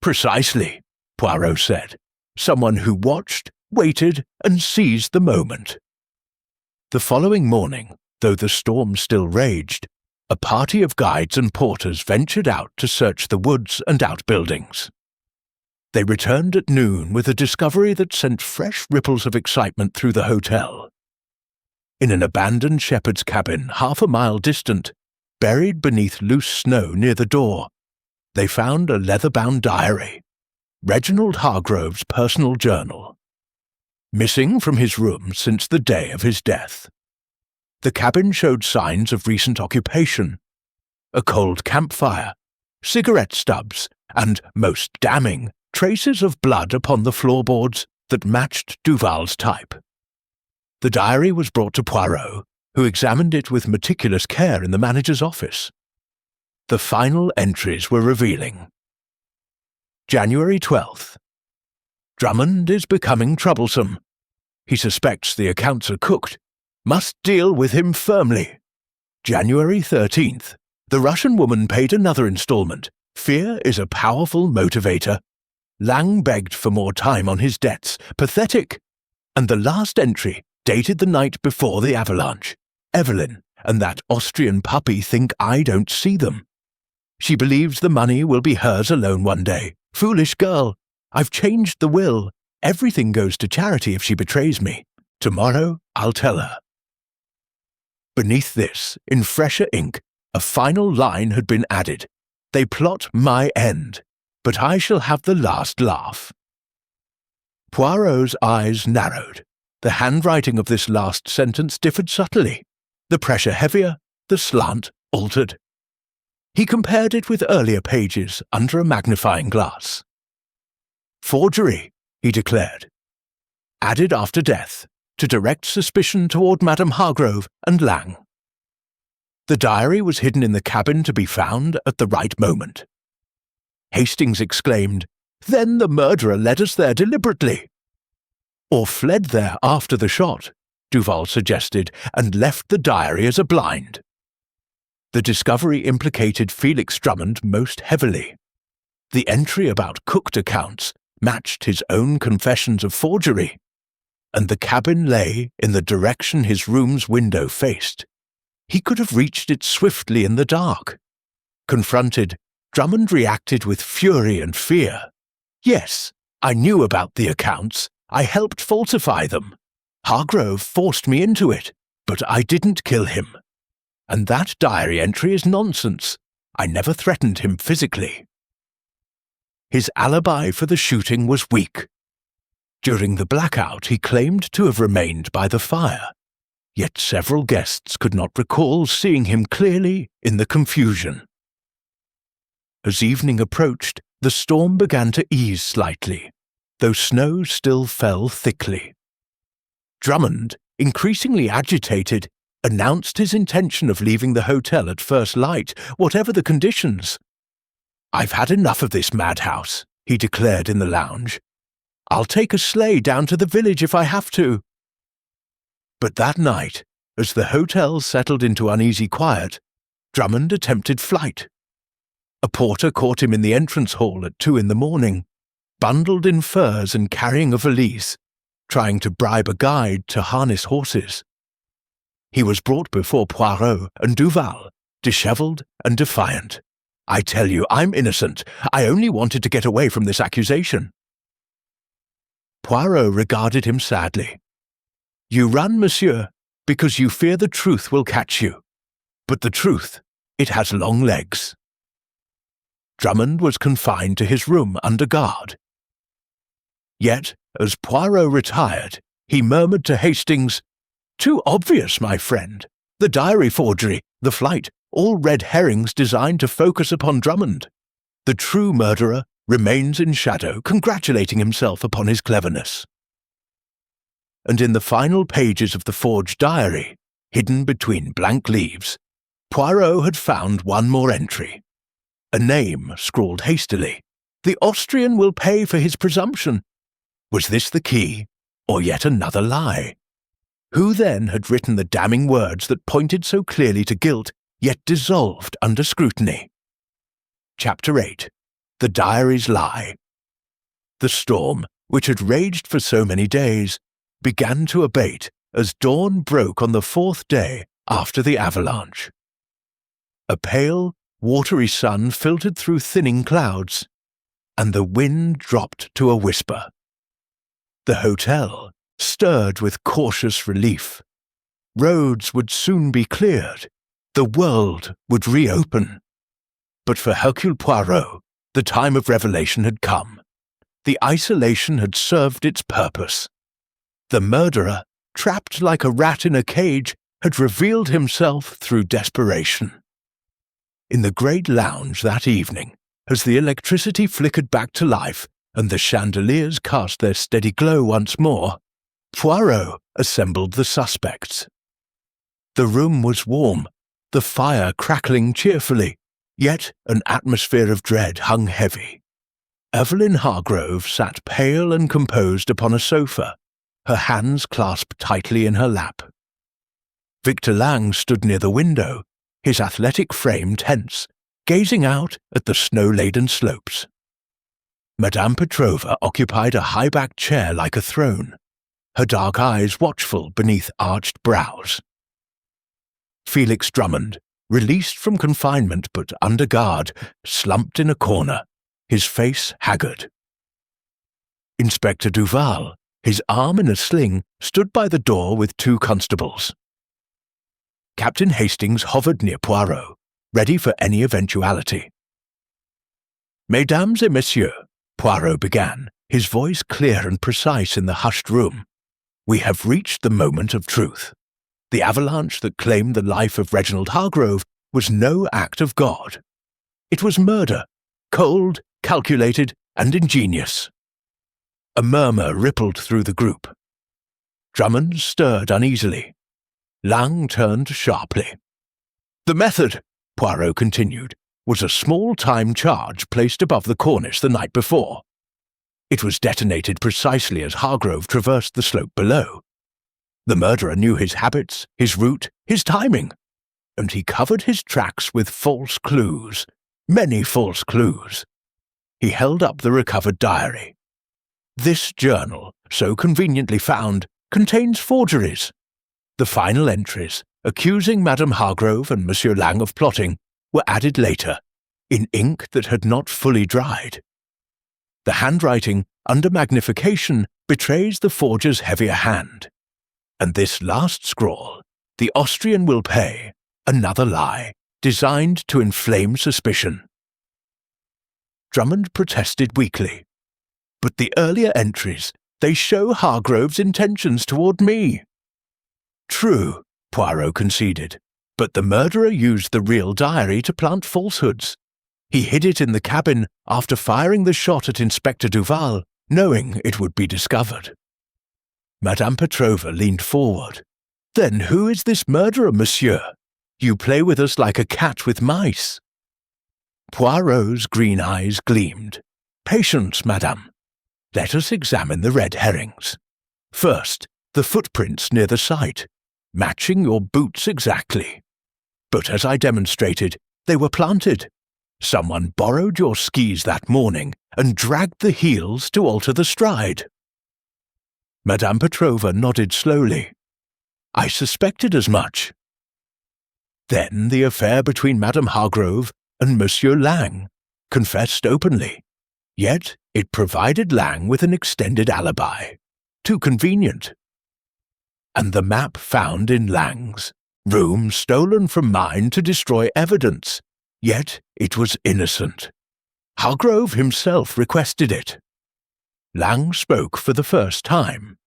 "Precisely," Poirot said. "Someone who watched, waited, and seized the moment." The following morning, though the storm still raged, a party of guides and porters ventured out to search the woods and outbuildings. They returned at noon with a discovery that sent fresh ripples of excitement through the hotel. In an abandoned shepherd's cabin 1/2 mile distant, buried beneath loose snow near the door, they found a leather-bound diary, Reginald Hargrove's personal journal, missing from his room since the day of his death. The cabin showed signs of recent occupation, a cold campfire, cigarette stubs, and, most damning, traces of blood upon the floorboards that matched Duval's type. The diary was brought to Poirot, who examined it with meticulous care in the manager's office. The final entries were revealing. January 12th. Drummond is becoming troublesome. He suspects the accounts are cooked. Must deal with him firmly. January 13th. The Russian woman paid another installment. Fear is a powerful motivator. Lang begged for more time on his debts. Pathetic. And the last entry, dated the night before the avalanche. Evelyn and that Austrian puppy think I don't see them. She believes the money will be hers alone one day. Foolish girl. I've changed the will. Everything goes to charity if she betrays me. Tomorrow I'll tell her. Beneath this, in fresher ink, a final line had been added. They plot my end, but I shall have the last laugh. Poirot's eyes narrowed. The handwriting of this last sentence differed subtly. The pressure heavier, the slant altered. He compared it with earlier pages under a magnifying glass. Forgery, he declared. Added after death, to direct suspicion toward Madame Hargrove and Lang. The diary was hidden in the cabin to be found at the right moment. Hastings exclaimed, "Then the murderer led us there deliberately." "Or fled there after the shot," Duval suggested, "and left the diary as a blind." The discovery implicated Felix Drummond most heavily. The entry about cooked accounts matched his own confessions of forgery, and the cabin lay in the direction his room's window faced. He could have reached it swiftly in the dark. Confronted, Drummond reacted with fury and fear. Yes, I knew about the accounts. I helped falsify them. Hargrove forced me into it, but I didn't kill him. And that diary entry is nonsense. I never threatened him physically. His alibi for the shooting was weak. During the blackout, he claimed to have remained by the fire, yet several guests could not recall seeing him clearly in the confusion. As evening approached, the storm began to ease slightly, though snow still fell thickly. Drummond, increasingly agitated, announced his intention of leaving the hotel at first light, whatever the conditions. "I've had enough of this madhouse," he declared in the lounge. "I'll take a sleigh down to the village if I have to." But that night, as the hotel settled into uneasy quiet, Drummond attempted flight. A porter caught him in the entrance hall at 2 a.m, bundled in furs and carrying a valise, trying to bribe a guide to harness horses. He was brought before Poirot and Duval, dishevelled and defiant. "I tell you, I'm innocent. I only wanted to get away from this accusation." Poirot regarded him sadly. "You run, monsieur, because you fear the truth will catch you. But the truth, it has long legs." Drummond was confined to his room under guard. Yet, as Poirot retired, he murmured to Hastings, "Too obvious, my friend. The diary forgery, the flight, all red herrings designed to focus upon Drummond. The true murderer remains in shadow, congratulating himself upon his cleverness." And in the final pages of the forged diary, hidden between blank leaves, Poirot had found one more entry. A name scrawled hastily. "The Austrian will pay for his presumption." Was this the key, or yet another lie? Who then had written the damning words that pointed so clearly to guilt, yet dissolved under scrutiny? Chapter 8. The Diary's Lie. The storm, which had raged for so many days, began to abate as dawn broke on the 4th day after the avalanche. A pale, watery sun filtered through thinning clouds, and the wind dropped to a whisper. The hotel stirred with cautious relief. Roads would soon be cleared. The world would reopen. But for Hercule Poirot, the time of revelation had come. The isolation had served its purpose. The murderer, trapped like a rat in a cage, had revealed himself through desperation. In the great lounge that evening, as the electricity flickered back to life and the chandeliers cast their steady glow once more, Poirot assembled the suspects. The room was warm, the fire crackling cheerfully, yet an atmosphere of dread hung heavy. Evelyn Hargrove sat pale and composed upon a sofa, her hands clasped tightly in her lap. Victor Lang stood near the window, his athletic frame tense, gazing out at the snow-laden slopes. Madame Petrova occupied a high-backed chair like a throne, her dark eyes watchful beneath arched brows. Felix Drummond, released from confinement but under guard, slumped in a corner, his face haggard. Inspector Duval, his arm in a sling, stood by the door with 2 constables. Captain Hastings hovered near Poirot, ready for any eventuality. "Mesdames et messieurs," Poirot began, his voice clear and precise in the hushed room, "we have reached the moment of truth. The avalanche that claimed the life of Reginald Hargrove was no act of God. It was murder, cold, calculated, and ingenious." A murmur rippled through the group. Drummond stirred uneasily. Lang turned sharply. "The method," Poirot continued, "was a small-time charge placed above the cornice the night before. It was detonated precisely as Hargrove traversed the slope below. The murderer knew his habits, his route, his timing, and he covered his tracks with false clues, many false clues." He held up the recovered diary. "This journal, so conveniently found, contains forgeries. The final entries, accusing Madame Hargrove and Monsieur Lang of plotting, were added later, in ink that had not fully dried. The handwriting, under magnification, betrays the forger's heavier hand. And this last scrawl, "The Austrian will pay," another lie, designed to inflame suspicion. Drummond protested weakly. "But the earlier entries, they show Hargrove's intentions toward me." "True," Poirot conceded, "but the murderer used the real diary to plant falsehoods. He hid it in the cabin after firing the shot at Inspector Duval, knowing it would be discovered." Madame Petrova leaned forward. "Then who is this murderer, monsieur? You play with us like a cat with mice." Poirot's green eyes gleamed. "Patience, madame. Let us examine the red herrings. First, the footprints near the site, matching your boots exactly. But as I demonstrated, they were planted. Someone borrowed your skis that morning and dragged the heels to alter the stride." Madame Petrova nodded slowly. "I suspected as much." Then the affair between Madame Hargrove and Monsieur Lang, confessed openly. Yet it provided Lang with an extended alibi. Too convenient. And the map found in Lang's room, stolen from mine to destroy evidence. Yet it was innocent. Hargrove himself requested it. Lang spoke for the first time.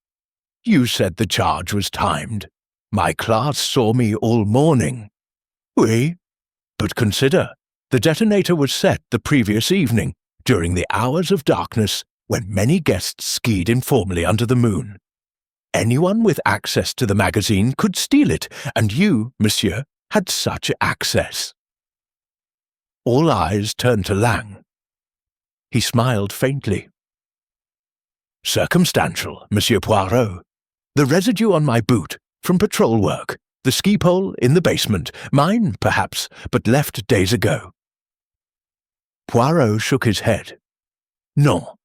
"You said the charge was timed. My class saw me all morning." "Oui. But consider, the detonator was set the previous evening, during the hours of darkness when many guests skied informally under the moon. Anyone with access to the magazine could steal it, and you, monsieur, had such access." All eyes turned to Lang. He smiled faintly. "Circumstantial, Monsieur Poirot. The residue on my boot, from patrol work, the ski pole in the basement, mine, perhaps, but left days ago." Poirot shook his head. "Non.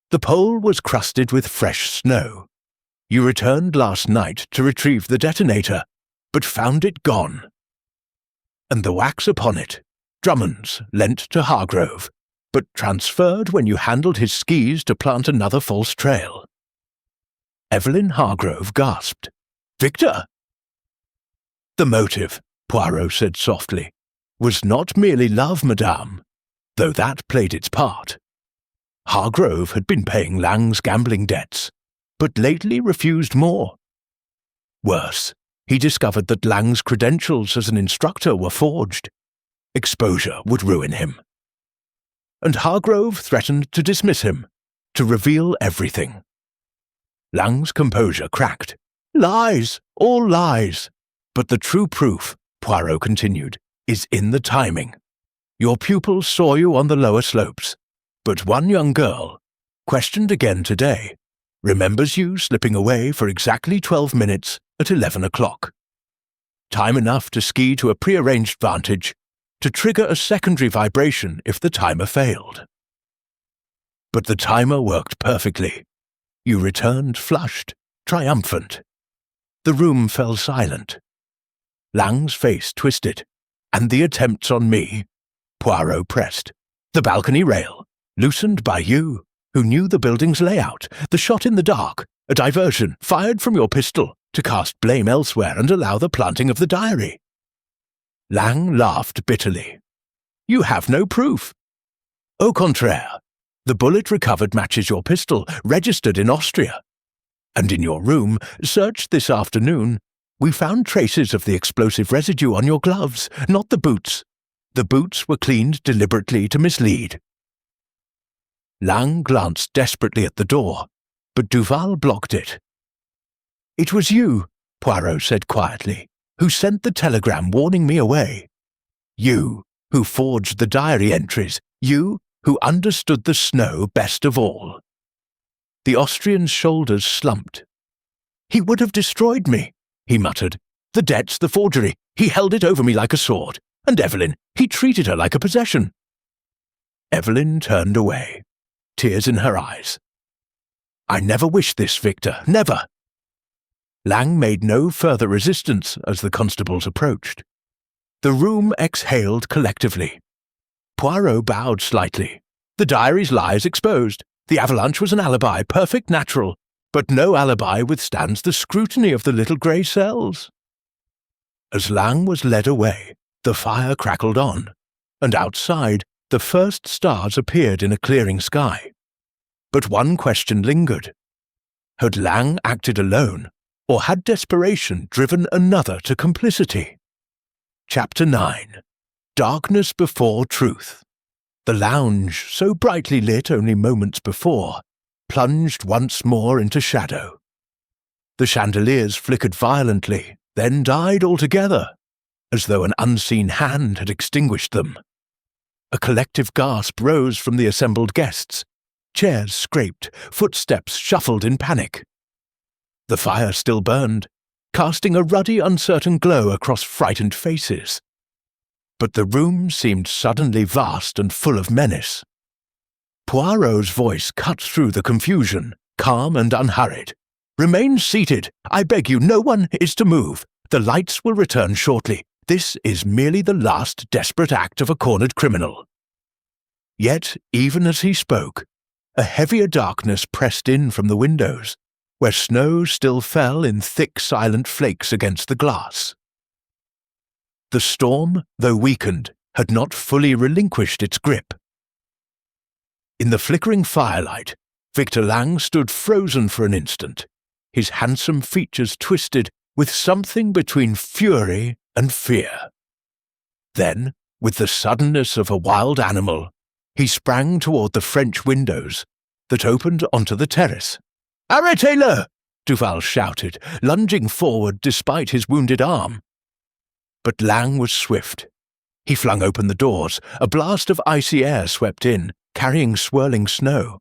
The pole was crusted with fresh snow. You returned last night to retrieve the detonator, but found it gone. And the wax upon it, Drummond's, lent to Hargrove, but transferred when you handled his skis to plant another false trail." Evelyn Hargrove gasped. "Victor!" "The motive," Poirot said softly, "was not merely love, madame, though that played its part. Hargrove had been paying Lang's gambling debts, but lately refused more. Worse, he discovered that Lang's credentials as an instructor were forged. Exposure would ruin him. And Hargrove threatened to dismiss him, to reveal everything." Lang's composure cracked. "Lies, all lies. But the true proof," Poirot continued, "is in the timing. Your pupils saw you on the lower slopes, but one young girl, questioned again today, remembers you slipping away for exactly 12 minutes at 11 o'clock. Time enough to ski to a prearranged vantage, to trigger a secondary vibration if the timer failed. But the timer worked perfectly. You returned flushed, triumphant. The room fell silent. Lang's face twisted. "And the attempts on me?" Poirot pressed. "The balcony rail, loosened by you, who knew the building's layout, the shot in the dark, a diversion fired from your pistol to cast blame elsewhere and allow the planting of the diary." Lang laughed bitterly. "You have no proof." "Au contraire, the bullet recovered matches your pistol, registered in Austria. And in your room, searched this afternoon, we found traces of the explosive residue on your gloves, not the boots. The boots were cleaned deliberately to mislead." Lang glanced desperately at the door, but Duval blocked it. "It was you," Poirot said quietly, "who sent the telegram warning me away. You, who forged the diary entries. You, who understood the snow best of all." The Austrian's shoulders slumped. "He would have destroyed me," he muttered. "The debts, the forgery. He held it over me like a sword. And Evelyn, he treated her like a possession." Evelyn turned away, tears in her eyes. "I never wished this, Victor, never." Lang made no further resistance as the constables approached. The room exhaled collectively. Poirot bowed slightly. The diary's lies exposed. The Avalanche was an alibi, perfect natural, but no alibi withstands the scrutiny of the little grey cells. As Lang was led away, the fire crackled on, and outside the first stars appeared in a clearing sky. But one question lingered. Had Lang acted alone, or had desperation driven another to complicity? Chapter 9. Darkness Before Truth. The lounge, so brightly lit only moments before, plunged once more into shadow. The chandeliers flickered violently, then died altogether, as though an unseen hand had extinguished them. A collective gasp rose from the assembled guests. Chairs scraped, footsteps shuffled in panic. The fire still burned, casting a ruddy, uncertain glow across frightened faces. But the room seemed suddenly vast and full of menace. Poirot's voice cut through the confusion, calm and unhurried. "Remain seated. I beg you, no one is to move. The lights will return shortly. This is merely the last desperate act of a cornered criminal." Yet, even as he spoke, a heavier darkness pressed in from the windows, where snow still fell in thick, silent flakes against the glass. The storm, though weakened, had not fully relinquished its grip. In the flickering firelight, Victor Lang stood frozen for an instant, his handsome features twisted with something between fury and fear. Then, with the suddenness of a wild animal, he sprang toward the French windows that opened onto the terrace. "Arrêtez-le!" Duval shouted, lunging forward despite his wounded arm. But Lang was swift. He flung open the doors. A blast of icy air swept in, carrying swirling snow.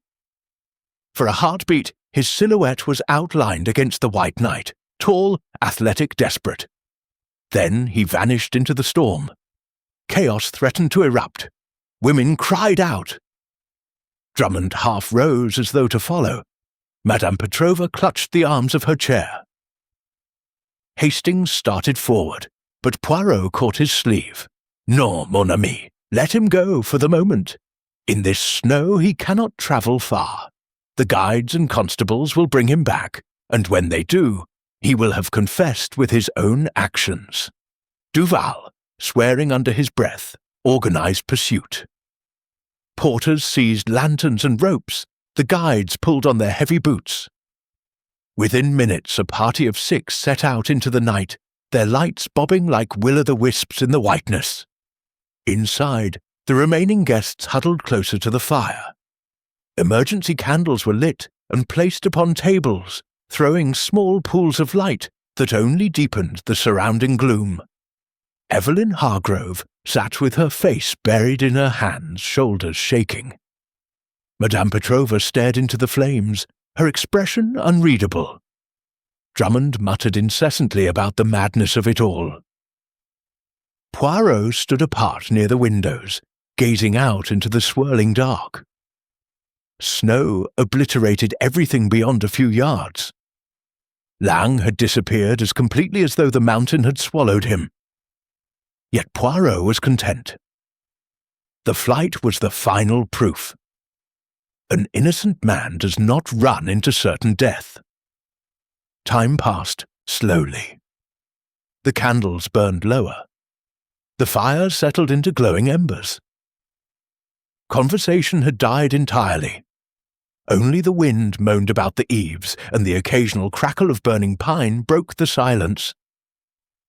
For a heartbeat, his silhouette was outlined against the white night, tall, athletic, desperate. Then he vanished into the storm. Chaos threatened to erupt. Women cried out. Drummond half rose as though to follow. Madame Petrova clutched the arms of her chair. Hastings started forward, but Poirot caught his sleeve. "Non, mon ami, let him go for the moment. In this snow he cannot travel far. The guides and constables will bring him back, and when they do, he will have confessed with his own actions." Duval, swearing under his breath, organized pursuit. Porters seized lanterns and ropes. The guides pulled on their heavy boots. Within minutes, a party of 6 set out into the night, their lights bobbing like will-o'-the-wisps in the whiteness. Inside, the remaining guests huddled closer to the fire. Emergency candles were lit and placed upon tables, throwing small pools of light that only deepened the surrounding gloom. Evelyn Hargrove sat with her face buried in her hands, shoulders shaking. Madame Petrova stared into the flames, her expression unreadable. Drummond muttered incessantly about the madness of it all. Poirot stood apart near the windows, gazing out into the swirling dark. Snow obliterated everything beyond a few yards. Lang had disappeared as completely as though the mountain had swallowed him. Yet Poirot was content. The flight was the final proof. An innocent man does not run into certain death. Time passed slowly. The candles burned lower. The fire settled into glowing embers. Conversation had died entirely. Only the wind moaned about the eaves, and the occasional crackle of burning pine broke the silence.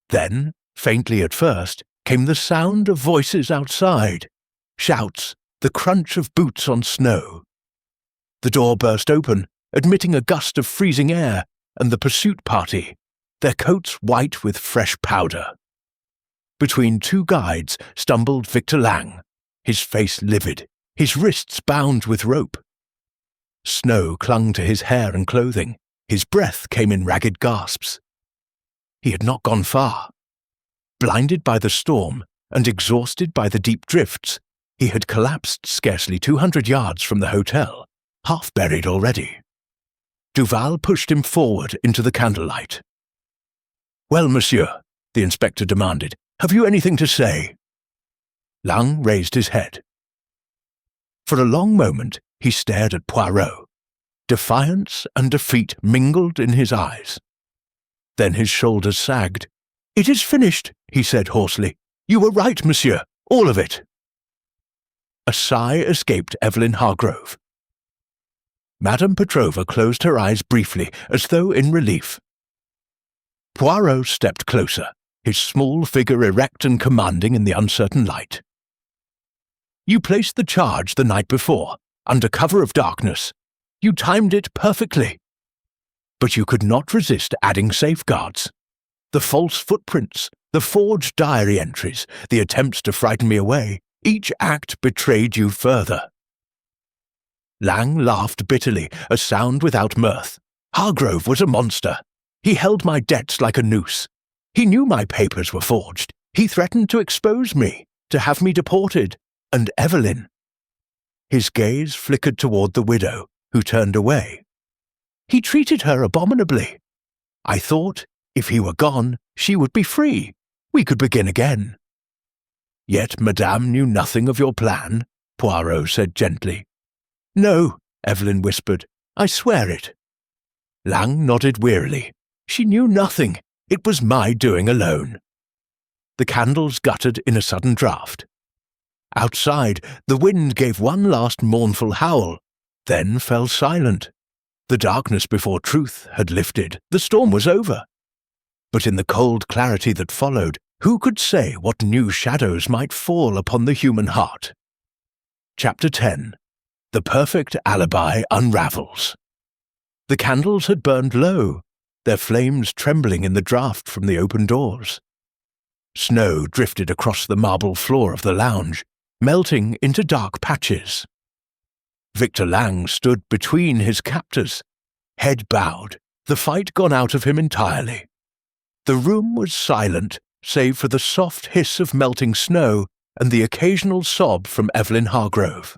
Then, faintly at first, came the sound of voices outside, shouts, the crunch of boots on snow. The door burst open, admitting a gust of freezing air, and the pursuit party, their coats white with fresh powder. Between 2 guides stumbled Victor Lang, his face livid, his wrists bound with rope. Snow clung to his hair and clothing. His breath came in ragged gasps. He had not gone far. Blinded by the storm and exhausted by the deep drifts, he had collapsed scarcely 200 yards from the hotel, half buried already. Duval pushed him forward into the candlelight. "Well, monsieur," the inspector demanded, "have you anything to say?" Lang raised his head. For a long moment he stared at Poirot. Defiance and defeat mingled in his eyes. Then his shoulders sagged. "It is finished," he said hoarsely. "You were right, monsieur, all of it." A sigh escaped Evelyn Hargrove. Madame Petrova closed her eyes briefly, as though in relief. Poirot stepped closer, his small figure erect and commanding in the uncertain light. "You placed the charge the night before, under cover of darkness. You timed it perfectly. But you could not resist adding safeguards. The false footprints, the forged diary entries, the attempts to frighten me away, each act betrayed you further." Lang laughed bitterly, a sound without mirth. Hargrove was a monster. He held my debts like a noose. He knew my papers were forged. He threatened to expose me, to have me deported, and Evelyn. His gaze flickered toward the widow, who turned away. He treated her abominably. I thought, if he were gone, she would be free. We could begin again. "Yet Madame knew nothing of your plan," Poirot said gently. "No," Evelyn whispered. "I swear it." Lang nodded wearily. "She knew nothing. It was my doing alone." The candles guttered in a sudden draught. Outside, the wind gave one last mournful howl, then fell silent. The darkness before truth had lifted. The storm was over. But in the cold clarity that followed, who could say what new shadows might fall upon the human heart? Chapter 10. The perfect alibi unravels. The candles had burned low, their flames trembling in the draught from the open doors. Snow drifted across the marble floor of the lounge, melting into dark patches. Victor Lang stood between his captors, head bowed, the fight gone out of him entirely. The room was silent, save for the soft hiss of melting snow and the occasional sob from Evelyn Hargrove.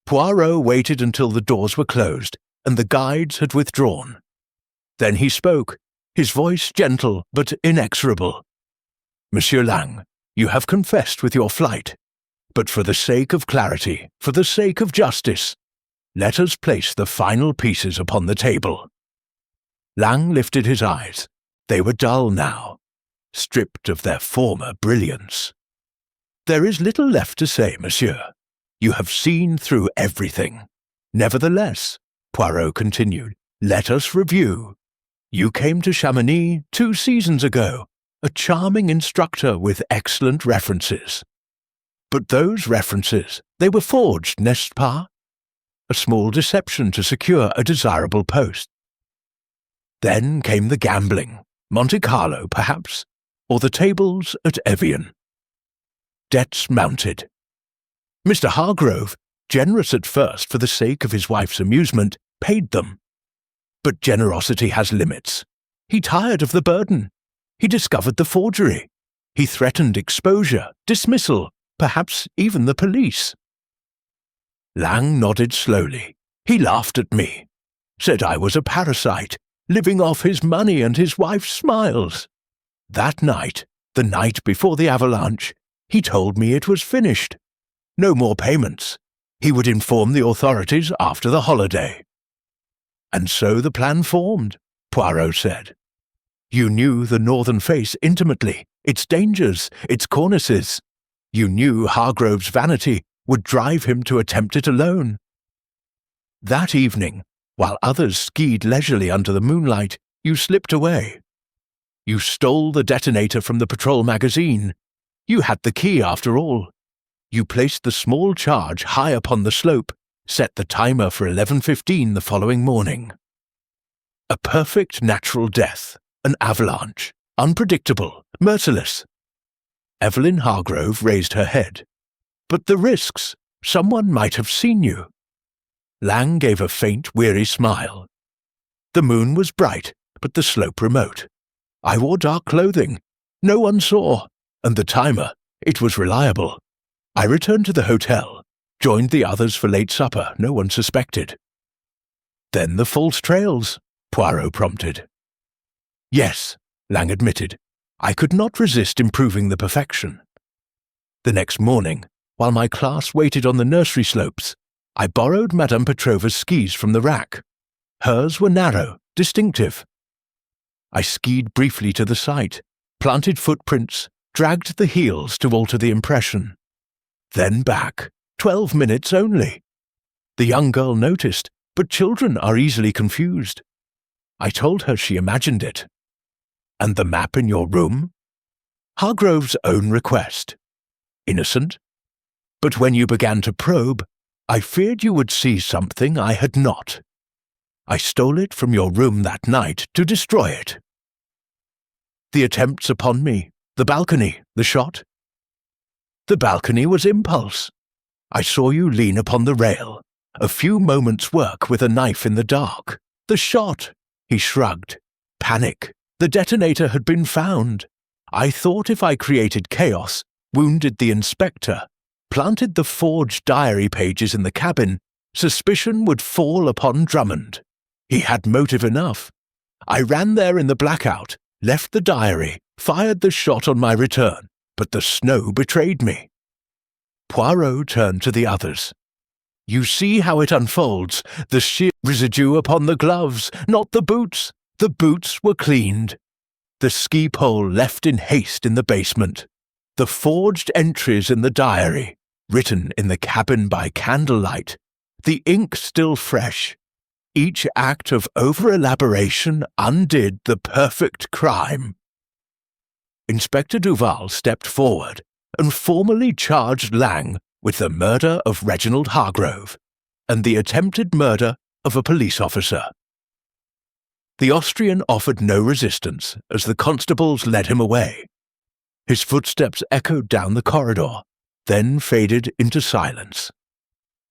Poirot waited until the doors were closed and the guides had withdrawn. Then he spoke, his voice gentle but inexorable. "Monsieur Lang, you have confessed with your flight. But for the sake of clarity, for the sake of justice, let us place the final pieces upon the table." Lang lifted his eyes. They were dull now, stripped of their former brilliance. "There is little left to say, monsieur. You have seen through everything. Nevertheless," Poirot continued, "let us review. You came to Chamonix 2 seasons ago, a charming instructor with excellent references. But those references, they were forged, n'est-ce pas? A small deception to secure a desirable post. Then came the gambling, Monte Carlo, perhaps, or the tables at Evian. Debts mounted. Mr. Hargrove, generous at first for the sake of his wife's amusement, paid them. But generosity has limits. He tired of the burden. He discovered the forgery. He threatened exposure, dismissal, perhaps even the police. Lang nodded slowly. He laughed at me, said I was a parasite, living off his money and his wife's smiles. That night, the night before the avalanche, he told me it was finished. No more payments. He would inform the authorities after the holiday. And so the plan formed, Poirot said. You knew the northern face intimately, its dangers, its cornices. You knew Hargrove's vanity would drive him to attempt it alone. That evening, while others skied leisurely under the moonlight, you slipped away. You stole the detonator from the patrol magazine. You had the key after all. You placed the small charge high upon the slope, set the timer for 11:15 the following morning. A perfect natural death, an avalanche, unpredictable, merciless. Evelyn Hargrove raised her head. But the risks, someone might have seen you. Lang gave a faint, weary smile. The moon was bright, but the slope remote. I wore dark clothing. No one saw. And the timer, it was reliable. I returned to the hotel, joined the others for late supper. No one suspected. Then the false trails, Poirot prompted. Yes, Lang admitted. I could not resist improving the perfection. The next morning, while my class waited on the nursery slopes, I borrowed Madame Petrova's skis from the rack. Hers were narrow, distinctive. I skied briefly to the site, planted footprints, dragged the heels to alter the impression. Then back, 12 minutes only. The young girl noticed, but children are easily confused. I told her she imagined it. And the map in your room? Hargrove's own request. Innocent? But when you began to probe, I feared you would see something I had not. I stole it from your room that night to destroy it. The attempts upon me, the balcony, the shot. The balcony was impulse. I saw you lean upon the rail. A few moments' work with a knife in the dark. The shot, he shrugged. Panic. The detonator had been found. I thought if I created chaos, wounded the inspector, planted the forged diary pages in the cabin, suspicion would fall upon Drummond. He had motive enough. I ran there in the blackout, left the diary, fired the shot on my return, but the snow betrayed me. Poirot turned to the others. You see how it unfolds, the sheer residue upon the gloves, not the boots. The boots were cleaned. The ski pole left in haste in the basement. The forged entries in the diary, written in the cabin by candlelight. The ink still fresh. Each act of over-elaboration undid the perfect crime. Inspector Duval stepped forward and formally charged Lang with the murder of Reginald Hargrove and the attempted murder of a police officer. The Austrian offered no resistance as the constables led him away. His footsteps echoed down the corridor, then faded into silence.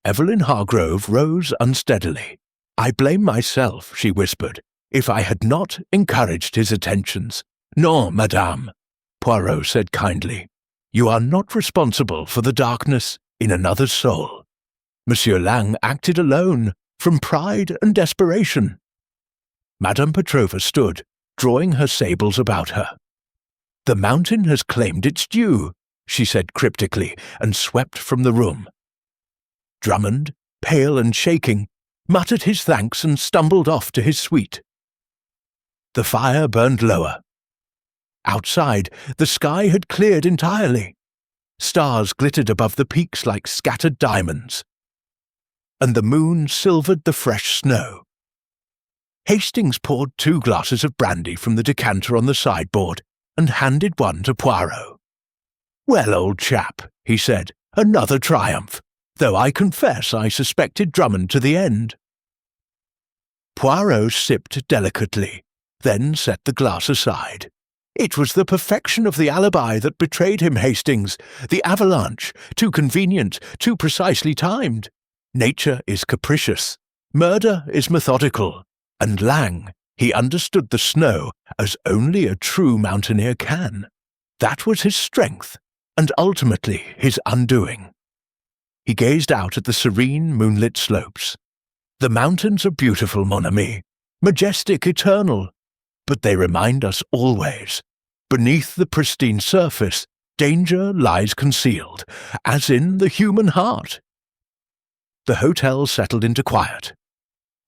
Evelyn Hargrove rose unsteadily. I blame myself, she whispered, if I had not encouraged his attentions. Non, madame, Poirot said kindly. You are not responsible for the darkness in another's soul. Monsieur Lang acted alone, from pride and desperation. Madame Petrova stood, drawing her sables about her. The mountain has claimed its due, she said cryptically, and swept from the room. Drummond, pale and shaking, muttered his thanks and stumbled off to his suite. The fire burned lower. Outside, the sky had cleared entirely. Stars glittered above the peaks like scattered diamonds, and the moon silvered the fresh snow. Hastings poured 2 glasses of brandy from the decanter on the sideboard and handed one to Poirot. Well, old chap, he said, another triumph, though I confess I suspected Drummond to the end. Poirot sipped delicately, then set the glass aside. It was the perfection of the alibi that betrayed him, Hastings. The avalanche, too convenient, too precisely timed. Nature is capricious. Murder is methodical. And Lang, he understood the snow as only a true mountaineer can. That was his strength, and ultimately his undoing. He gazed out at the serene, moonlit slopes. The mountains are beautiful, mon ami, majestic, eternal, but they remind us always, beneath the pristine surface, danger lies concealed, as in the human heart. The hotel settled into quiet.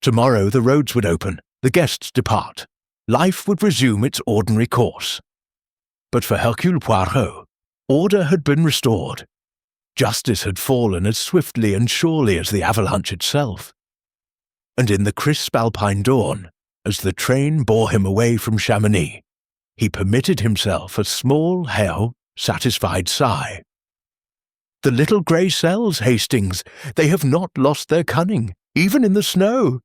Tomorrow the roads would open, the guests depart. Life would resume its ordinary course. But for Hercule Poirot, order had been restored. Justice had fallen as swiftly and surely as the avalanche itself. And in the crisp alpine dawn, as the train bore him away from Chamonix, he permitted himself a small, hale, satisfied sigh. The little grey cells, Hastings, they have not lost their cunning, even in the snow.